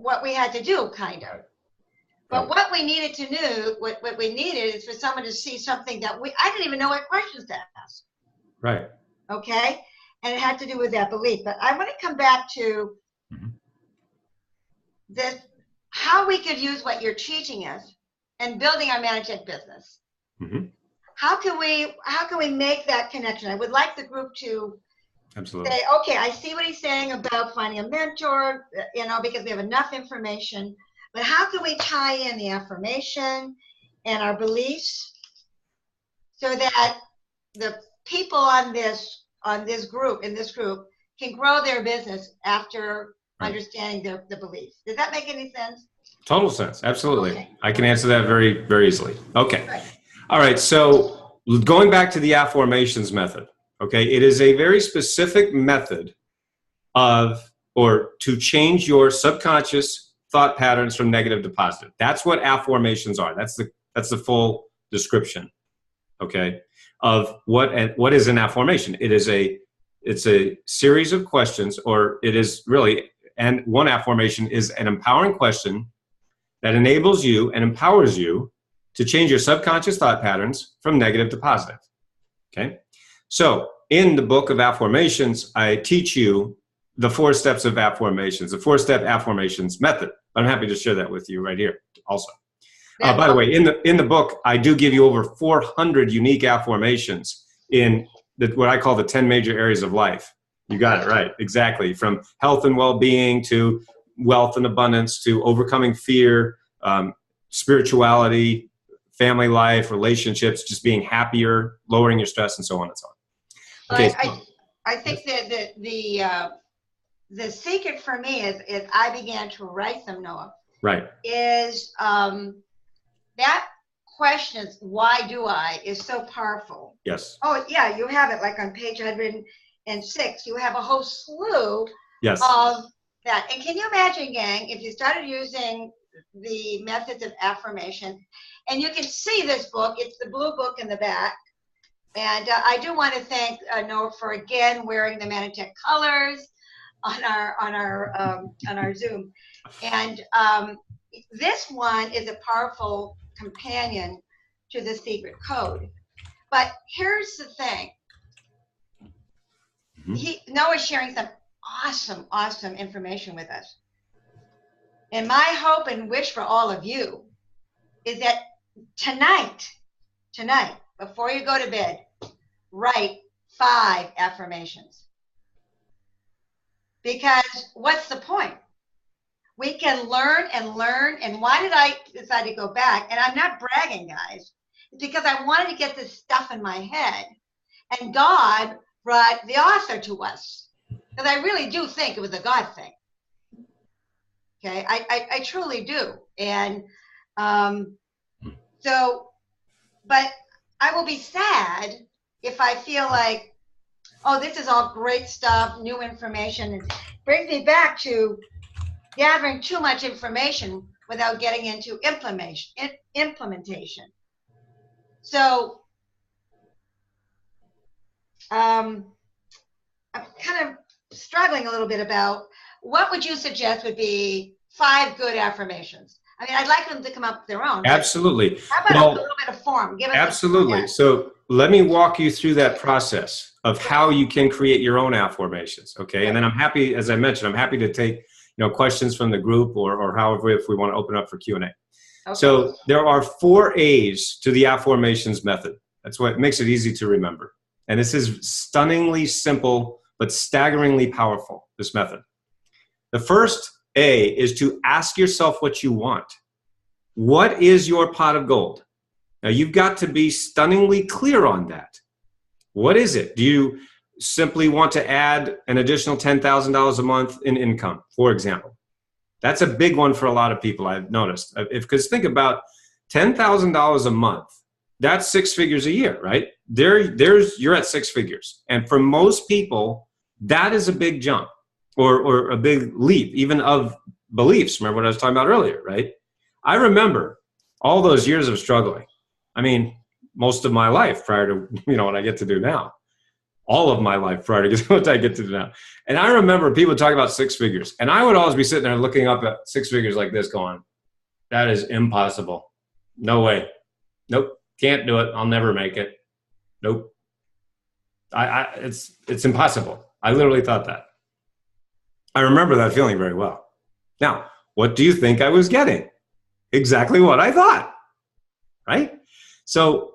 Speaker 1: what we had to do, kind of. But what we needed to know, what we needed is for someone to see something that I didn't even know what questions to ask.
Speaker 2: Right.
Speaker 1: Okay? And it had to do with that belief. But I want to come back to this, how we could use what you're teaching us and building our Manitech business. Mm-hmm. How can we make that connection? I would like the group to say, okay, I see what he's saying about finding a mentor, because we have enough information. But how can we tie in the affirmation and our beliefs so that the people in this group can grow their business after understanding the beliefs? Does that make any sense?
Speaker 2: Total sense. Absolutely. Okay. I can answer that very, very easily. Okay. Right. All right. So going back to the affirmations method, okay, it is a very specific method to change your subconscious thought patterns from negative to positive. That's what affirmations are. That's the full description, okay, of what is an affirmation. It's a series of questions, or it is really, and one affirmation is an empowering question that enables you and empowers you to change your subconscious thought patterns from negative to positive, okay? So in the book of affirmations, I teach you the 4 steps of affirmations, the 4-step affirmations method. I'm happy to share that with you right here also. By the way, in the book, I do give you over 400 unique affirmations in what I call the 10 major areas of life. You got it right, exactly. From health and well-being to wealth and abundance to overcoming fear, spirituality, family life, relationships, just being happier, lowering your stress, and so on and so on. Okay.
Speaker 1: I think that the secret for me is I began to write them, Noah.
Speaker 2: Right.
Speaker 1: Is that question, why do I, is so powerful.
Speaker 2: Yes.
Speaker 1: Oh, yeah, you have it like on page 106. You have a whole slew
Speaker 2: yes.
Speaker 1: of that. And can you imagine, gang, if you started using the methods of affirmation, and you can see this book, it's the blue book in the back. And I do want to thank Noah for again wearing the Manitech colors on our Zoom. And this one is a powerful companion to the secret code. But here's the thing. Mm-hmm. Noah's sharing some awesome information with us. And my hope and wish for all of you is that tonight, before you go to bed, write 5 affirmations. Because what's the point? We can learn and learn. And why did I decide to go back? And I'm not bragging, guys. It's because I wanted to get this stuff in my head. And God brought the author to us. Because I really do think it was a God thing. Okay, I truly do. And but I will be sad if I feel like, oh, this is all great stuff, new information. It brings me back to gathering too much information without getting into implementation. So I'm kind of struggling a little bit about what would you suggest would be 5 good affirmations? I mean, I'd like them to come up with their own.
Speaker 2: Absolutely.
Speaker 1: How about a little bit of form? Give us
Speaker 2: absolutely. So let me walk you through that process of how you can create your own affirmations. Okay. And then I'm happy, as I mentioned, I'm happy to take, questions from the group or however, if we want to open up for Q&A. Okay. So there are 4 A's to the affirmations method. That's what makes it easy to remember. And this is stunningly simple, but staggeringly powerful, this method. The first A is to ask yourself what you want. What is your pot of gold? Now, you've got to be stunningly clear on that. What is it? Do you simply want to add an additional $10,000 a month in income, for example? That's a big one for a lot of people, I've noticed. Because think about $10,000 a month. That's 6 figures a year, right? You're at 6 figures. And for most people, that is a big jump or a big leap, even of beliefs. Remember what I was talking about earlier, right? I remember all those years of struggling. I mean, most of my life prior to, what I get to do now. All of my life prior to what I get to do now. And I remember people talking about 6 figures. And I would always be sitting there looking up at 6 figures like this going, that is impossible. No way. Nope. Can't do it. I'll never make it. Nope. It's impossible. I literally thought that. I remember that feeling very well. Now, what do you think I was getting? Exactly what I thought, right? So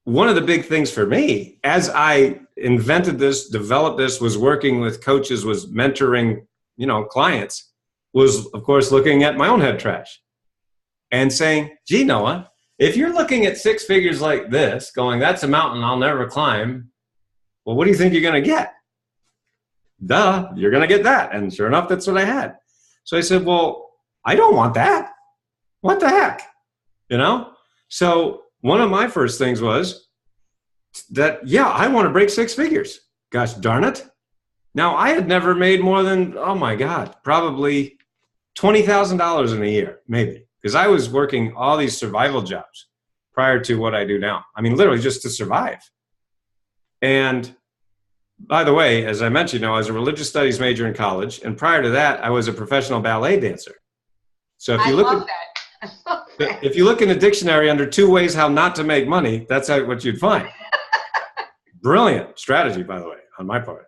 Speaker 2: one of the big things for me, as I invented this, developed this, was working with coaches, was mentoring, clients, was, of course, looking at my own head trash and saying, gee, Noah, if you're looking at 6 figures like this, going, that's a mountain I'll never climb, well, what do you think you're going to get? Duh, you're going to get that. And sure enough, that's what I had. So I said, well, I don't want that. What the heck? So one of my first things was that, yeah, I want to break 6 figures. Gosh darn it. Now, I had never made more than, oh my God, probably $20,000 in a year, maybe. Because I was working all these survival jobs prior to what I do now. I mean, literally just to survive. And by the way, as I mentioned, I was a religious studies major in college. And prior to that, I was a professional ballet dancer. So if you look if you look in a dictionary under 2 ways how not to make money, that's what you'd find. Brilliant strategy, by the way, on my part.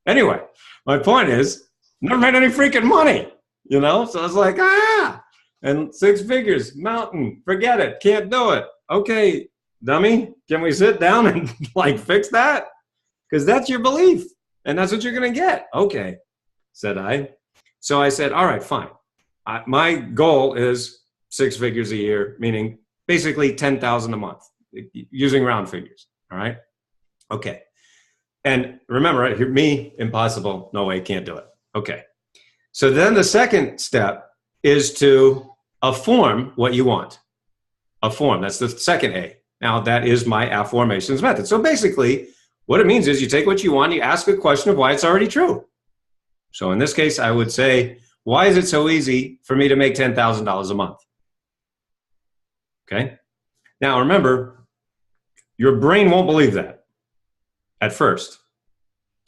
Speaker 2: Anyway, my point is, never made any freaking money, So I was like, and 6 figures, mountain, forget it, can't do it. Okay, dummy, can we sit down and fix that? Because that's your belief, and that's what you're going to get. Okay, said I. So I said, all right, fine. My goal is 6 figures a year, meaning basically 10,000 a month, using round figures. All right. Okay. And remember, me, impossible. No way, can't do it. Okay. So then the second step is to affirm what you want. Affirm. That's the second A. Now that is my affirmations method. So basically, what it means is you take what you want, you ask a question of why it's already true. So in this case, I would say, why is it so easy for me to make $10,000 a month? Okay. Now remember, your brain won't believe that at first.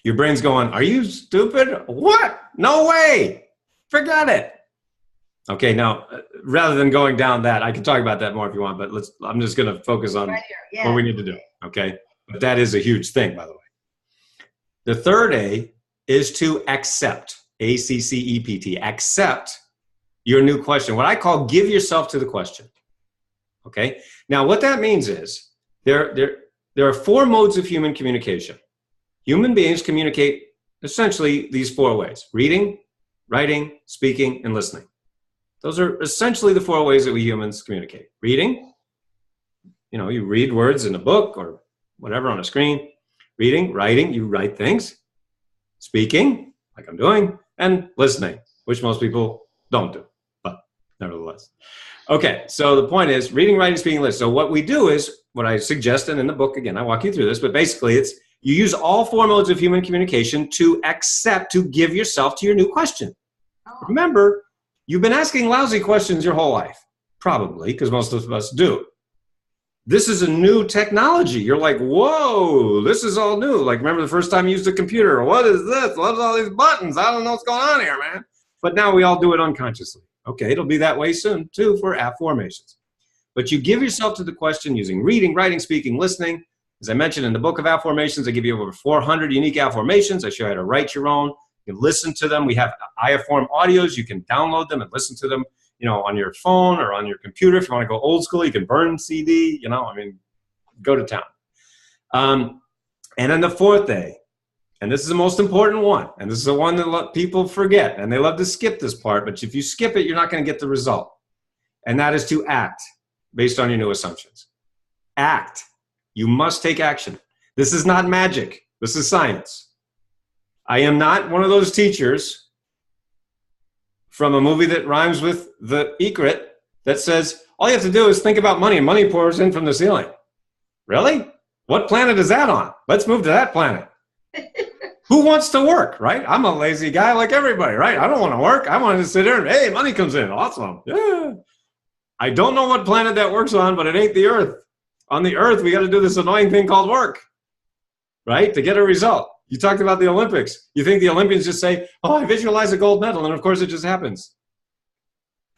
Speaker 2: Your brain's going, are you stupid? What? No way. Forget it. Okay. Now, rather than going down that, I can talk about that more if you want, but I'm just going to focus on what we need to do. Okay. But that is a huge thing, by the way. The third A is to accept. ACCEPT. Accept your new question. What I call give yourself to the question. Okay. Now, what that means is there are 4 modes of human communication. Human beings communicate essentially these 4 ways: reading, writing, speaking, and listening. Those are essentially the 4 ways that we humans communicate. Reading, you read words in a book or whatever on a screen. Reading, writing, you write things. Speaking, like I'm doing, and listening, which most people don't do, but nevertheless. Okay, so the point is reading, writing, speaking, listening. So what we do is, what I suggest, and in the book, again, I walk you through this, but basically it's you use all 4 modes of human communication to accept, to give yourself to your new question.
Speaker 1: Oh.
Speaker 2: Remember, you've been asking lousy questions your whole life, probably, because most of us do. This is a new technology. You're like, whoa, this is all new. Like, remember the first time you used a computer? What is this? What is all these buttons? I don't know what's going on here, man. But now we all do it unconsciously. Okay, it'll be that way soon, too, for affirmations. But you give yourself to the question using reading, writing, speaking, listening. As I mentioned in the book of affirmations, I give you over 400 unique affirmations. I show you how to write your own. You can listen to them. We have iAffirm audios. You can download them and listen to them, on your phone or on your computer. If you want to go old school, you can burn CD, go to town. And then the fourth day, and this is the most important one, and this is the one that people forget, and they love to skip this part, but if you skip it, you're not going to get the result. And that is to act based on your new assumptions. Act. You must take action. This is not magic. This is science. I am not one of those teachers from a movie that rhymes with the egret that says, all you have to do is think about money, and money pours in from the ceiling. Really? What planet is that on? Let's move to that planet. Who wants to work, right? I'm a lazy guy like everybody, right? I don't want to work. I want to sit there and, hey, money comes in. Awesome. Yeah. I don't know what planet that works on, but it ain't the Earth. On the Earth, we got to do this annoying thing called work, right? To get a result. You talked about the Olympics. You think the Olympians just say, oh, I visualize a gold medal, and of course it just happens.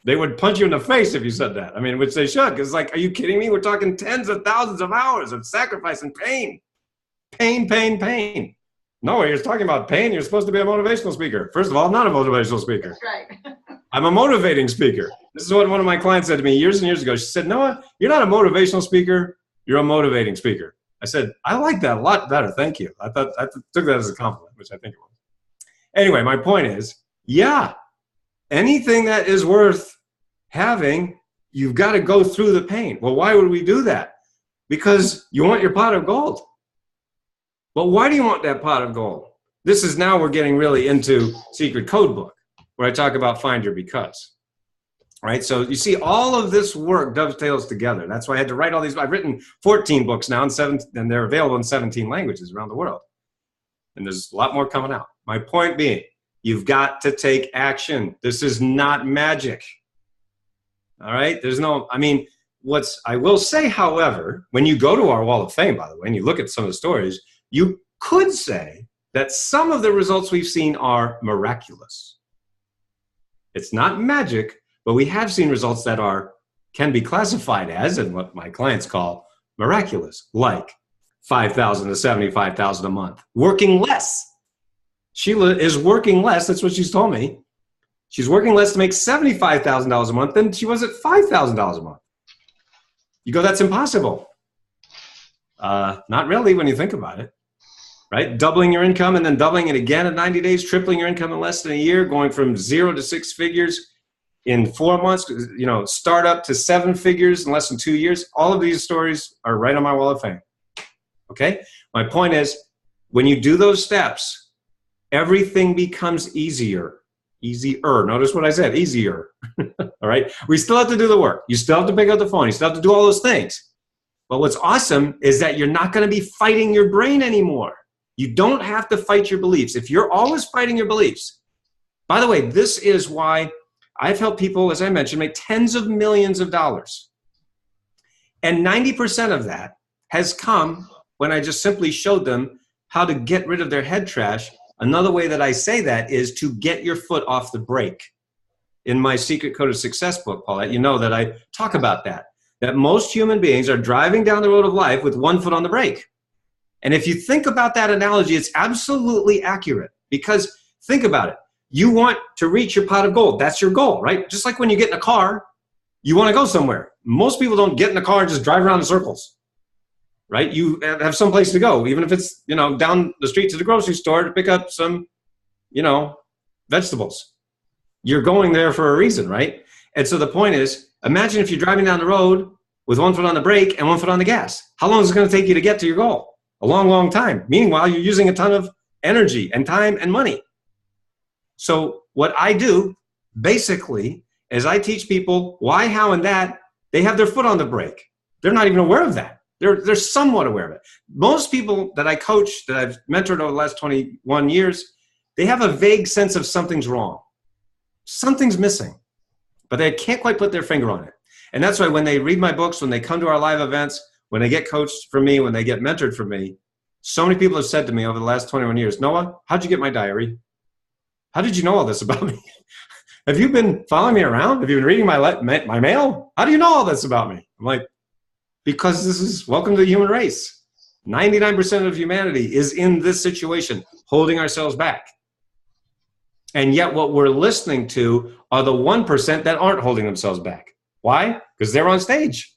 Speaker 2: They would punch you in the face if you said that. I mean, which they should, because like, are you kidding me? We're talking tens of thousands of hours of sacrifice and pain. Pain, pain, pain. No, you're talking about pain. You're supposed to be a motivational speaker. First of all, I'm not a motivational speaker.
Speaker 1: That's right.
Speaker 2: I'm a motivating speaker. This is what one of my clients said to me years and years ago. She said, Noah, you're not a motivational speaker. You're a motivating speaker. I said, I like that a lot better. Thank you. I took that as a compliment, which I think it was. Anyway, my point is, yeah, anything that is worth having, you've got to go through the pain. Well, why would we do that? Because you want your pot of gold. But why do you want that pot of gold? This is now we're getting really into Secret Code Book, where I talk about find your because. Right? So you see all of this work dovetails together. That's why I had to write all these. I've written 14 books now, and they're available in 17 languages around the world. And there's a lot more coming out. My point being, you've got to take action. This is not magic. All right? I will say, however, when you go to our Wall of Fame, by the way, and you look at some of the stories, you could say that some of the results we've seen are miraculous. It's not magic, but we have seen results that can be classified as, and what my clients call miraculous, like $5,000 to $75,000 a month, working less. Sheila is working less. That's what she's told me. She's working less to make $75,000 a month than she was at $5,000 a month. You go, that's impossible. Not really when you think about it, right? Doubling your income and then doubling it again in 90 days, tripling your income in less than a year, going from 0 to 6 figures in 4 months, start up to 7 figures in less than 2 years. All of these stories are right on my Wall of Fame. Okay? My point is, when you do those steps, everything becomes easier. Easier. Notice what I said, easier. All right? We still have to do the work. You still have to pick up the phone. You still have to do all those things. But what's awesome is that you're not going to be fighting your brain anymore. You don't have to fight your beliefs. If you're always fighting your beliefs, by the way, this is why I've helped people, as I mentioned, make tens of millions of dollars. And 90% of that has come when I just simply showed them how to get rid of their head trash. Another way that I say that is to get your foot off the brake. In my Secret Code of Success book, Paulette, you know that I talk about that most human beings are driving down the road of life with one foot on the brake. And if you think about that analogy, it's absolutely accurate, because think about it. You want to reach your pot of gold. That's your goal, right? Just like when you get in a car, you want to go somewhere. Most people don't get in a car and just drive around in circles, right? You have some place to go, even if it's, down the street to the grocery store to pick up some, vegetables. You're going there for a reason, right? And so the point is, imagine if you're driving down the road with one foot on the brake and one foot on the gas. How long is it going to take you to get to your goal? A long, long time. Meanwhile, you're using a ton of energy and time and money. So what I do, basically, is I teach people why, how, and that. They have their foot on the brake. They're not even aware of that. They're somewhat aware of it. Most people that I coach, that I've mentored over the last 21 years, they have a vague sense of something's wrong. something's missing, but they can't quite put their finger on it. And that's why when they read my books, when they come to our live events, when they get coached from me, when they get mentored from me, so many people have said to me over the last 21 years, Noah, how'd you get my diary? How did you know all this about me? Have you been following me around? Have you been reading my mail? How do you know all this about me? I'm like, because this is welcome to the human race. 99% of humanity is in this situation, holding ourselves back. And yet what we're listening to are the 1% that aren't holding themselves back. Why? Because they're on stage.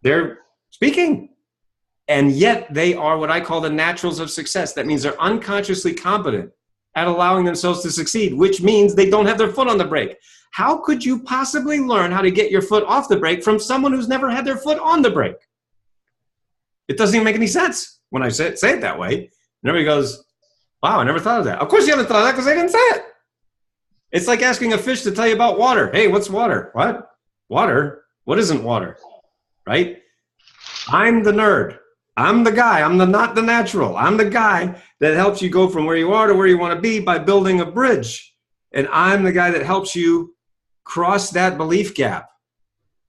Speaker 2: They're speaking. And yet they are what I call the naturals of success. That means they're unconsciously competent at allowing themselves to succeed, which means they don't have their foot on the brake. How could you possibly learn how to get your foot off the brake from someone who's never had their foot on the brake? It doesn't even make any sense when I say it that way. And everybody goes, wow, I never thought of that. Of course you haven't thought of that because I didn't say it. It's like asking a fish to tell you about water. Hey, what's water? What? Water? What isn't water? Right? I'm the nerd. I'm the guy. I'm not the natural. I'm the guy that helps you go from where you are to where you want to be by building a bridge. And I'm the guy that helps you cross that belief gap.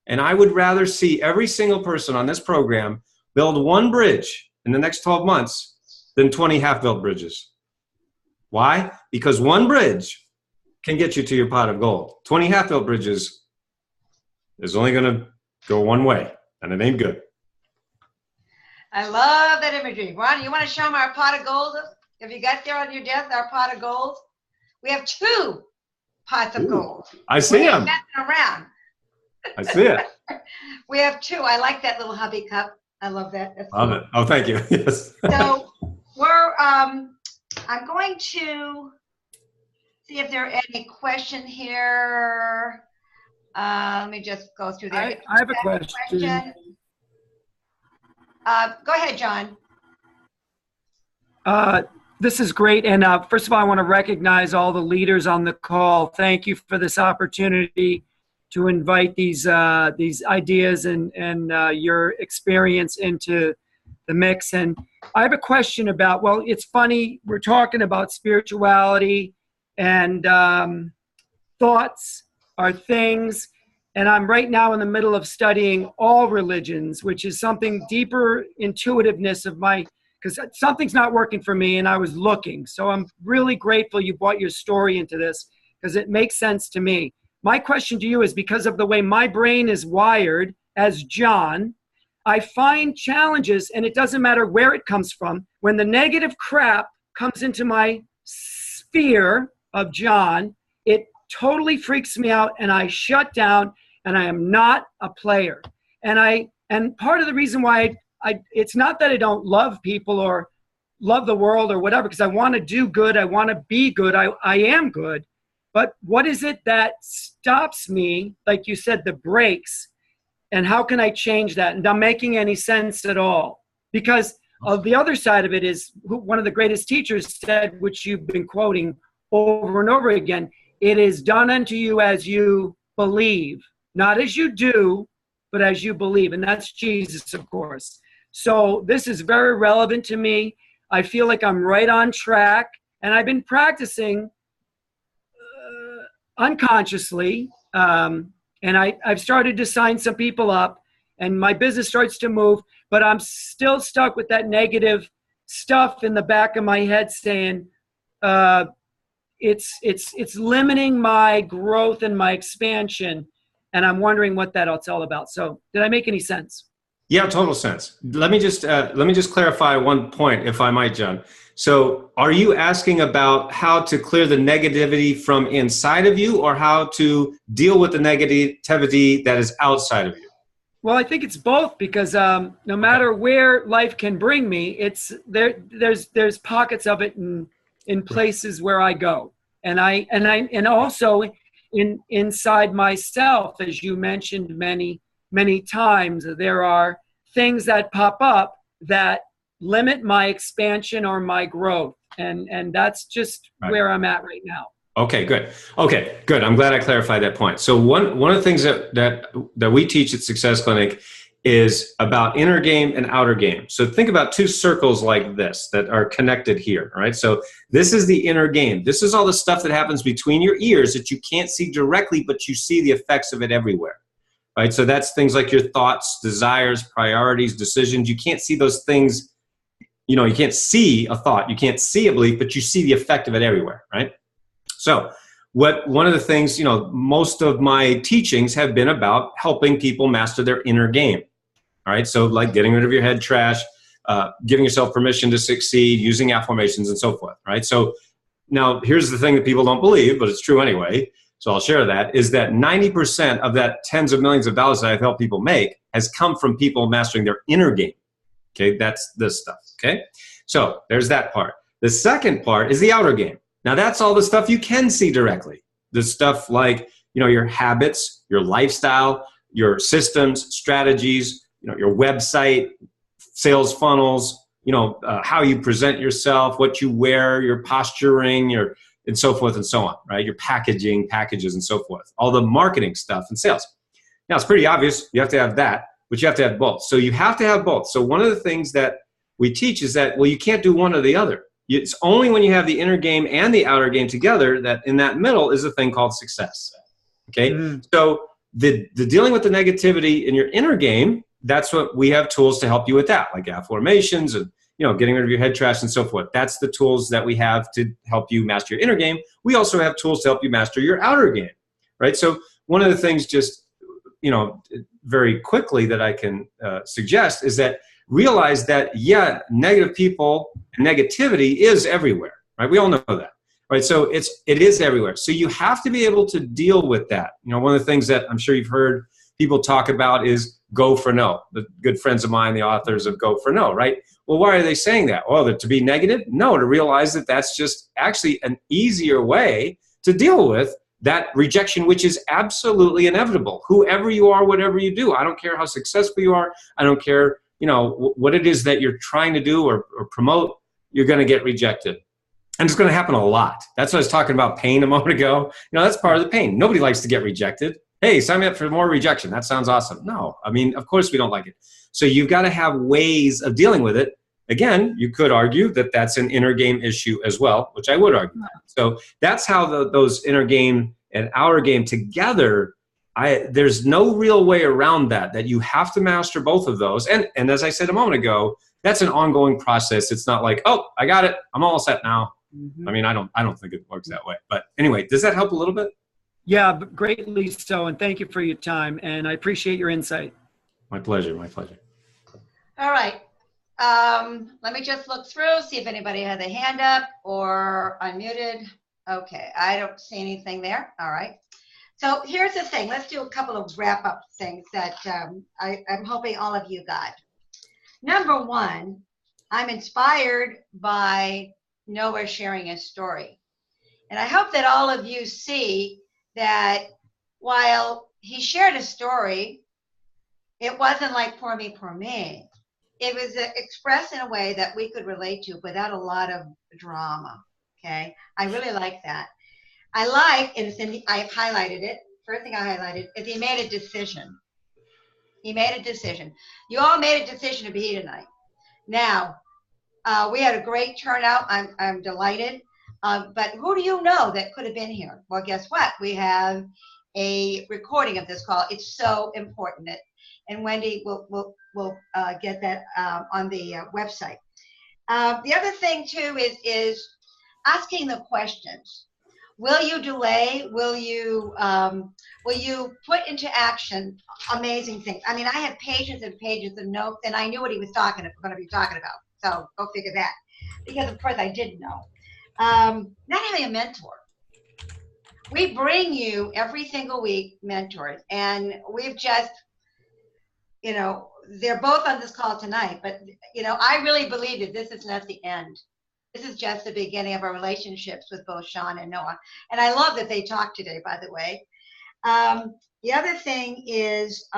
Speaker 2: And I would rather see every single person on this program build one bridge in the next 12 months than 20 half-built bridges. Why? Because one bridge can get you to your pot of gold. 20 half-built bridges is only going to go one way, and it ain't good.
Speaker 1: I love that imagery. Ron, you want to show them our pot of gold? Have you got there on your desk, our pot of gold? We have 2 pots of gold.
Speaker 2: I see them.
Speaker 1: Around.
Speaker 2: I see it.
Speaker 1: We have 2. I like that little hubby cup. I love that. That's
Speaker 2: love
Speaker 1: cool.
Speaker 2: it. Oh, thank you. Yes.
Speaker 1: So we're, I'm going to see if there are any questions here. Let me just go through there.
Speaker 3: I have a question.
Speaker 1: Go ahead, John.
Speaker 3: This is great. And first of all, I want to recognize all the leaders on the call. Thank you for this opportunity to invite these ideas and your experience into the mix. And I have a question about, well, it's funny, we're talking about spirituality and thoughts are things. And I'm right now in the middle of studying all religions, which is something deeper intuitiveness of my, because something's not working for me and I was looking. So I'm really grateful you brought your story into this because it makes sense to me. My question to you is because of the way my brain is wired as John, I find challenges, and it doesn't matter where it comes from, when the negative crap comes into my sphere of John, it totally freaks me out and I shut down and I am not a player. And part of the reason why it's not that I don't love people or love the world or whatever, because I want to do good, I want to be good, I am good. But what is it that stops me, like you said, the brakes, and how can I change that? And not making any sense at all. Because of the other side of it is one of the greatest teachers said, which you've been quoting over and over again, it is done unto you as you believe, not as you do, but as you believe. And that's Jesus, of course. So this is very relevant to me. I feel like I'm right on track, and I've been practicing unconsciously, and I've started to sign some people up, and my business starts to move, but I'm still stuck with that negative stuff in the back of my head saying it's limiting my growth and my expansion, and I'm wondering what that's all about. So did I make any sense?
Speaker 2: Yeah, total sense. Let me just clarify one point, if I might, John. So are you asking about how to clear the negativity from inside of you or how to deal with the negativity that is outside of you?
Speaker 3: Well, I think it's both because no matter where life can bring me, it's there's pockets of it in places where I go. And also inside myself, as you mentioned many times, there are things that pop up that limit my expansion or my growth. And that's just where I'm at right now.
Speaker 2: Okay, good. Okay, good. I'm glad I clarified that point. So one of the things that we teach at Success Clinic is about inner game and outer game. So think about two circles like this that are connected here, right? So this is the inner game. This is all the stuff that happens between your ears that you can't see directly, but you see the effects of it everywhere, right? So that's things like your thoughts, desires, priorities, decisions. You can't see those things. You know, you can't see a thought, you can't see a belief, but you see the effect of it everywhere, right? So one of the things, you know, most of my teachings have been about helping people master their inner game. All right, so like getting rid of your head trash, giving yourself permission to succeed, using affirmations and so forth, right? So now here's the thing that people don't believe, but it's true anyway, so I'll share that, is that 90% of that tens of millions of dollars that I've helped people make has come from people mastering their inner game. Okay, that's this stuff, okay? So there's that part. The second part is the outer game. Now that's all the stuff you can see directly. The stuff like, you know, your habits, your lifestyle, your systems, strategies, you know, your website, sales funnels, you know, how you present yourself, what you wear, your posturing, and so forth and so on, right? Your packaging, packages, and so forth. All the marketing stuff and sales. Now, it's pretty obvious. You have to have that, but you have to have both. So you have to have both. So one of the things that we teach is that, well, you can't do one or the other. It's only when you have the inner game and the outer game together that in that middle is a thing called success, okay? So the dealing with the negativity in your inner game, that's what we have tools to help you with that, like affirmations and, you know, getting rid of your head trash and so forth. That's the tools that we have to help you master your inner game. We also have tools to help you master your outer game, right? So one of the things just, you know, very quickly that I can suggest is that realize that, yeah, negative people and negativity is everywhere, right? We all know that, right? So it is everywhere. So you have to be able to deal with that. You know, one of the things that I'm sure you've heard people talk about is Go for No. The good friends of mine, the authors of Go for No, right? Well, why are they saying that? Well, to be negative? No, to realize that that's just actually an easier way to deal with that rejection, which is absolutely inevitable. Whoever you are, whatever you do, I don't care how successful you are. I don't care, you know, what it is that you're trying to do or promote, you're going to get rejected. And it's going to happen a lot. That's what I was talking about pain a moment ago. You know, that's part of the pain. Nobody likes to get rejected. Hey, sign me up for more rejection. That sounds awesome. No, I mean, of course we don't like it. So you've got to have ways of dealing with it. Again, you could argue that that's an inner game issue as well, which I would argue. So that's how those inner game and outer game together, there's no real way around that you have to master both of those. And as I said a moment ago, that's an ongoing process. It's not like, oh, I got it, I'm all set now. I mean, I don't think it works that way. But anyway, does that help a little bit?
Speaker 3: Yeah, greatly so. And thank you for your time. And I appreciate your insight.
Speaker 2: My pleasure. My pleasure.
Speaker 1: All right. Let me just look through, see if anybody has a hand up or unmuted. Okay, I don't see anything there. All right. So here's the thing. Let's do a couple of wrap-up things that I'm hoping all of you got. Number one, I'm inspired by Noah sharing his story. And I hope that all of you see that while he shared a story, it wasn't like poor me. It was expressed in a way that we could relate to without a lot of drama, okay? I really like that. I've highlighted it. First thing I highlighted is he made a decision. He made a decision. You all made a decision to be here tonight. Now, we had a great turnout. I'm delighted. But who do you know that could have been here? Well, guess what? We have a recording of this call. It's so important. And Wendy will get that on the website. The other thing too is asking the questions. Will you delay? Will you put into action amazing things? I mean, I had pages and pages of notes, and I knew what he was going to be talking about. So go figure that. Because of course I didn't know. Not having a mentor. We bring you every single week mentors, and we've just, you know, they're both on this call tonight, but, you know, I really believe that this is not the end. This is just the beginning of our relationships with both Sean and Noah. And I love that they talked today, by the way. The other thing is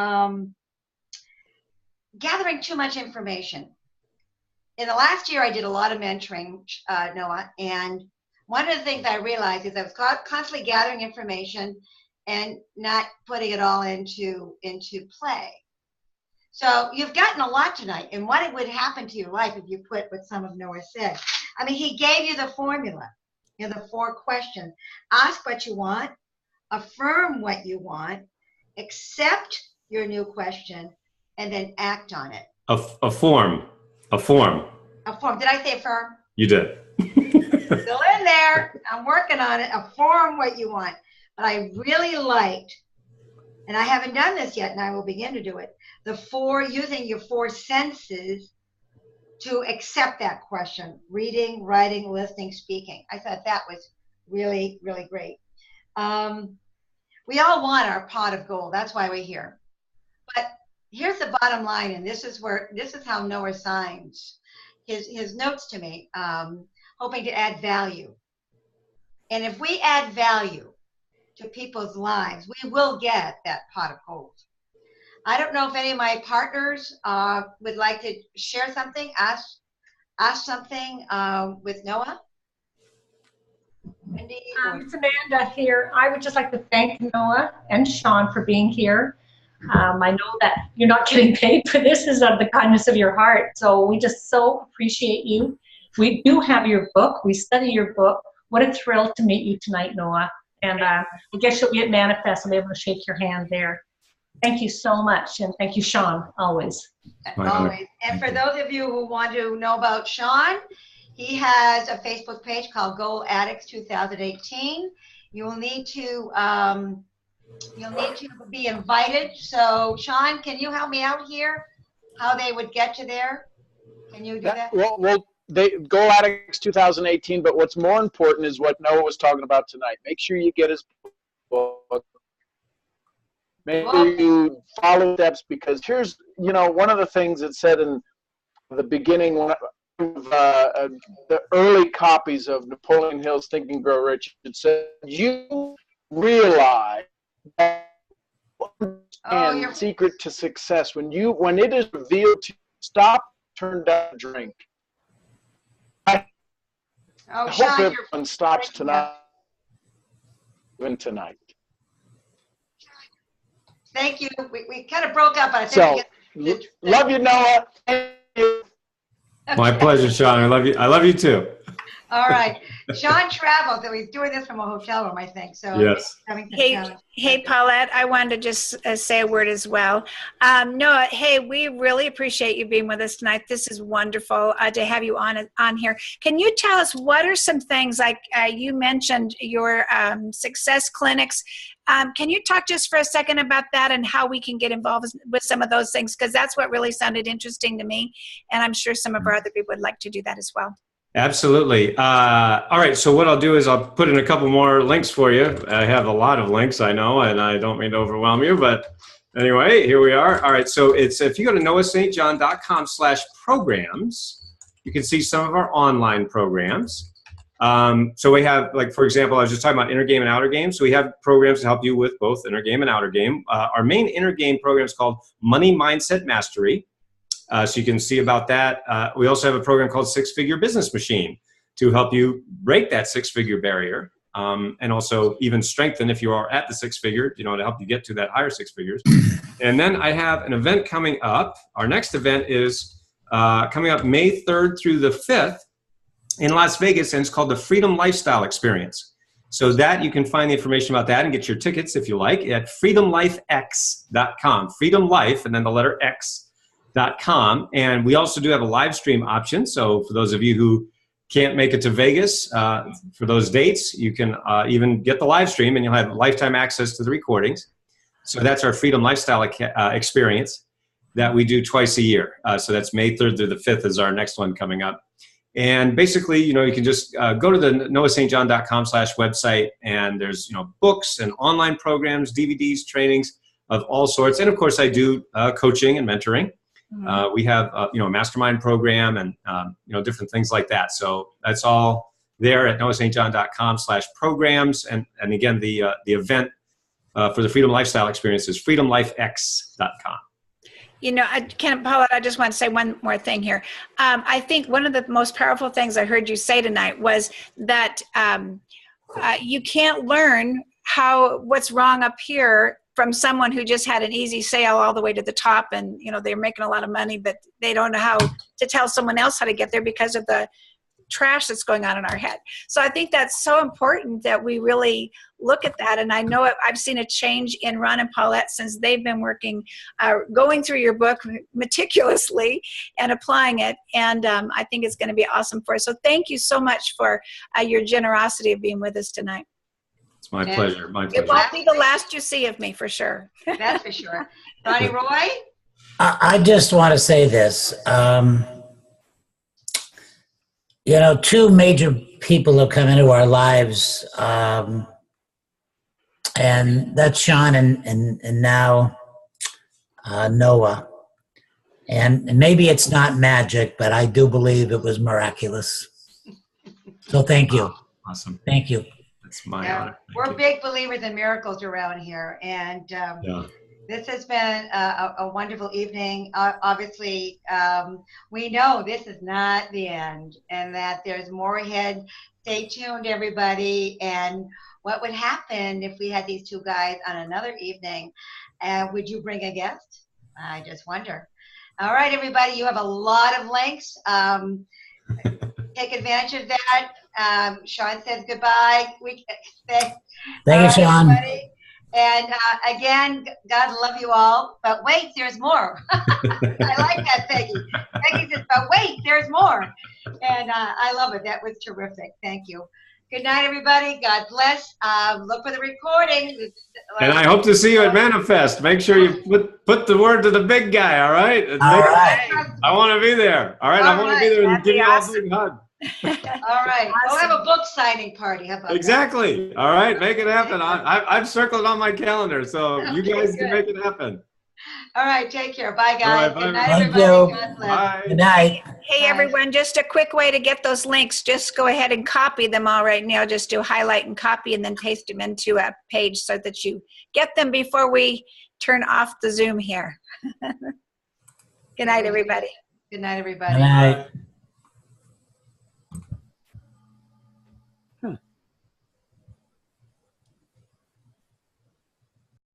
Speaker 1: gathering too much information. In the last year, I did a lot of mentoring, Noah, and one of the things I realized is I was constantly gathering information and not putting it all into play. So you've gotten a lot tonight, and what would happen to your life if you put what some of Noah said? I mean, he gave you the formula, the 4 questions. Ask what you want, affirm what you want, accept your new question, and then act on it.
Speaker 2: A form. A form.
Speaker 1: A form. Did I say affirm?
Speaker 2: You did.
Speaker 1: Still in there. I'm working on it. Affirm what you want. But I really liked, and I haven't done this yet, and I will begin to do it, using your 4 senses to accept that question. Reading, writing, listening, speaking. I thought that was really, really great. We all want our pot of gold. That's why we're here. But here's the bottom line, and this is how Noah signs his notes to me, hoping to add value. And if we add value to people's lives, we will get that pot of gold. I don't know if any of my partners would like to share something, ask something with Noah. Wendy?
Speaker 4: It's Amanda here. I would just like to thank Noah and Sean for being here. I know that you're not getting paid for this. This is out of the kindness of your heart. So we just so appreciate you. We do have your book. We study your book. What a thrill to meet you tonight, Noah. And I guess you'll be at Manifest. I'll be able to shake your hand there. Thank you so much. And thank you, Sean, always.
Speaker 1: Always. And for those of you who want to know about Sean, he has a Facebook page called Goal Addicts 2018. You'll need to be invited. So, Sean, can you help me out here? How they would get to there? Can you do that?
Speaker 5: Well, they Goal Addicts 2018. But what's more important is what Noah was talking about tonight. Make sure you get his book. Make sure you follow steps, because here's, one of the things it said in the beginning of the early copies of Napoleon Hill's Think and Grow Rich. It said, you realize that the secret to success, when it is revealed to you, stop, turn down, drink. I hope everyone stops tonight. Even tonight.
Speaker 1: Thank you. We kind of broke up, but I think
Speaker 5: love you, Noah. Thank you.
Speaker 2: My pleasure, Sean. I love you. I love you too.
Speaker 1: All right. Sean travels, and he's doing this from a hotel room, I think. So
Speaker 2: yes.
Speaker 6: Hey, Paulette, I wanted to just say a word as well. Noah, hey, we really appreciate you being with us tonight. This is wonderful to have you on here. Can you tell us what are some things, like you mentioned your success clinics? Can you talk just for a second about that and how we can get involved with some of those things? Because that's what really sounded interesting to me. And I'm sure some of our other people would like to do that as well.
Speaker 2: Absolutely. All right. So what I'll do is I'll put in a couple more links for you. I have a lot of links, I know, and I don't mean to overwhelm you, but anyway, here we are. All right. So if you go to noahstjohn.com/programs, you can see some of our online programs. So we have, like, for example, I was just talking about inner game and outer game. So we have programs to help you with both inner game and outer game. Our main inner game program is called Money Mindset Mastery. So you can see about that. We also have a program called Six Figure Business Machine to help you break that 6-figure barrier, and also even strengthen if you are at the 6-figure, to help you get to that higher 6 figures. And then I have an event coming up. Our next event is coming up May 3rd through the 5th in Las Vegas, and it's called the Freedom Lifestyle Experience. So that you can find the information about that and get your tickets if you like at freedomlifex.com. Freedom Life and then the letter X.com. And we also do have a live stream option. So for those of you who can't make it to Vegas for those dates, you can even get the live stream and you'll have lifetime access to the recordings. So that's our Freedom Lifestyle Experience that we do twice a year. So that's May 3rd through the 5th is our next one coming up. And basically, you can just go to the noahstjohn.com/website, and there's, books and online programs, DVDs, trainings of all sorts. And of course, I do coaching and mentoring. Mm-hmm. We have, a mastermind program and, different things like that. So that's all there at noahstjohn.com/programs. And again, the event for the Freedom Lifestyle Experience is freedomlifex.com.
Speaker 6: Paulette, I just want to say one more thing here. I think one of the most powerful things I heard you say tonight was that you can't learn what's wrong up here from someone who just had an easy sale all the way to the top, and they're making a lot of money, but they don't know how to tell someone else how to get there because of the trash that's going on in our head. So I think that's so important that we really look at that. And I know I've seen a change in Ron and Paulette since they've been working, going through your book meticulously and applying it. And I think it's going to be awesome for us. So thank you so much for your generosity of being with us tonight.
Speaker 2: It's my pleasure. My pleasure.
Speaker 6: It won't be the last you see of me, for sure.
Speaker 1: That's for sure. Ronnie Roy?
Speaker 7: I just want to say this. Two major people have come into our lives, and that's Sean and now Noah. And maybe it's not magic, but I do believe it was miraculous. So thank you.
Speaker 2: Awesome.
Speaker 7: Thank you.
Speaker 2: It's my honor.
Speaker 1: We're big believers in miracles around here, and this has been a wonderful evening. Obviously, we know this is not the end, and that there's more ahead. Stay tuned, everybody. And what would happen if we had these two guys on another evening? Would you bring a guest? I just wonder. All right, everybody, you have a lot of links. Take advantage of that. Sean says goodbye.
Speaker 7: Thank you, Sean.
Speaker 1: Everybody. And again, God love you all. But wait, there's more. I like that, Peggy. Peggy says, but wait, there's more. And I love it. That was terrific. Thank you. Good night, everybody. God bless. Look for the recording.
Speaker 2: And I hope to see you at Manifest. Make sure you put the word to the big guy, all right?
Speaker 7: All right.
Speaker 2: I want to be there. All right, I want to be there and give you all a big hug.
Speaker 1: All right. We'll have a book signing party. How about
Speaker 2: Exactly. All right, make it happen. I've circled on my calendar, so you guys can make it happen.
Speaker 1: All right, take care. Bye, guys.
Speaker 2: All right, bye.
Speaker 1: Good night,
Speaker 7: Thank
Speaker 1: everybody.
Speaker 7: you.
Speaker 1: God bless.
Speaker 2: Bye.
Speaker 7: Good night.
Speaker 6: Hey, everyone, just a quick way to get those links. Just go ahead and copy them all right now. Just do highlight and copy and then paste them into a page so that you get them before we turn off the Zoom here. Good night, everybody.
Speaker 1: Good night, everybody.
Speaker 7: Good night.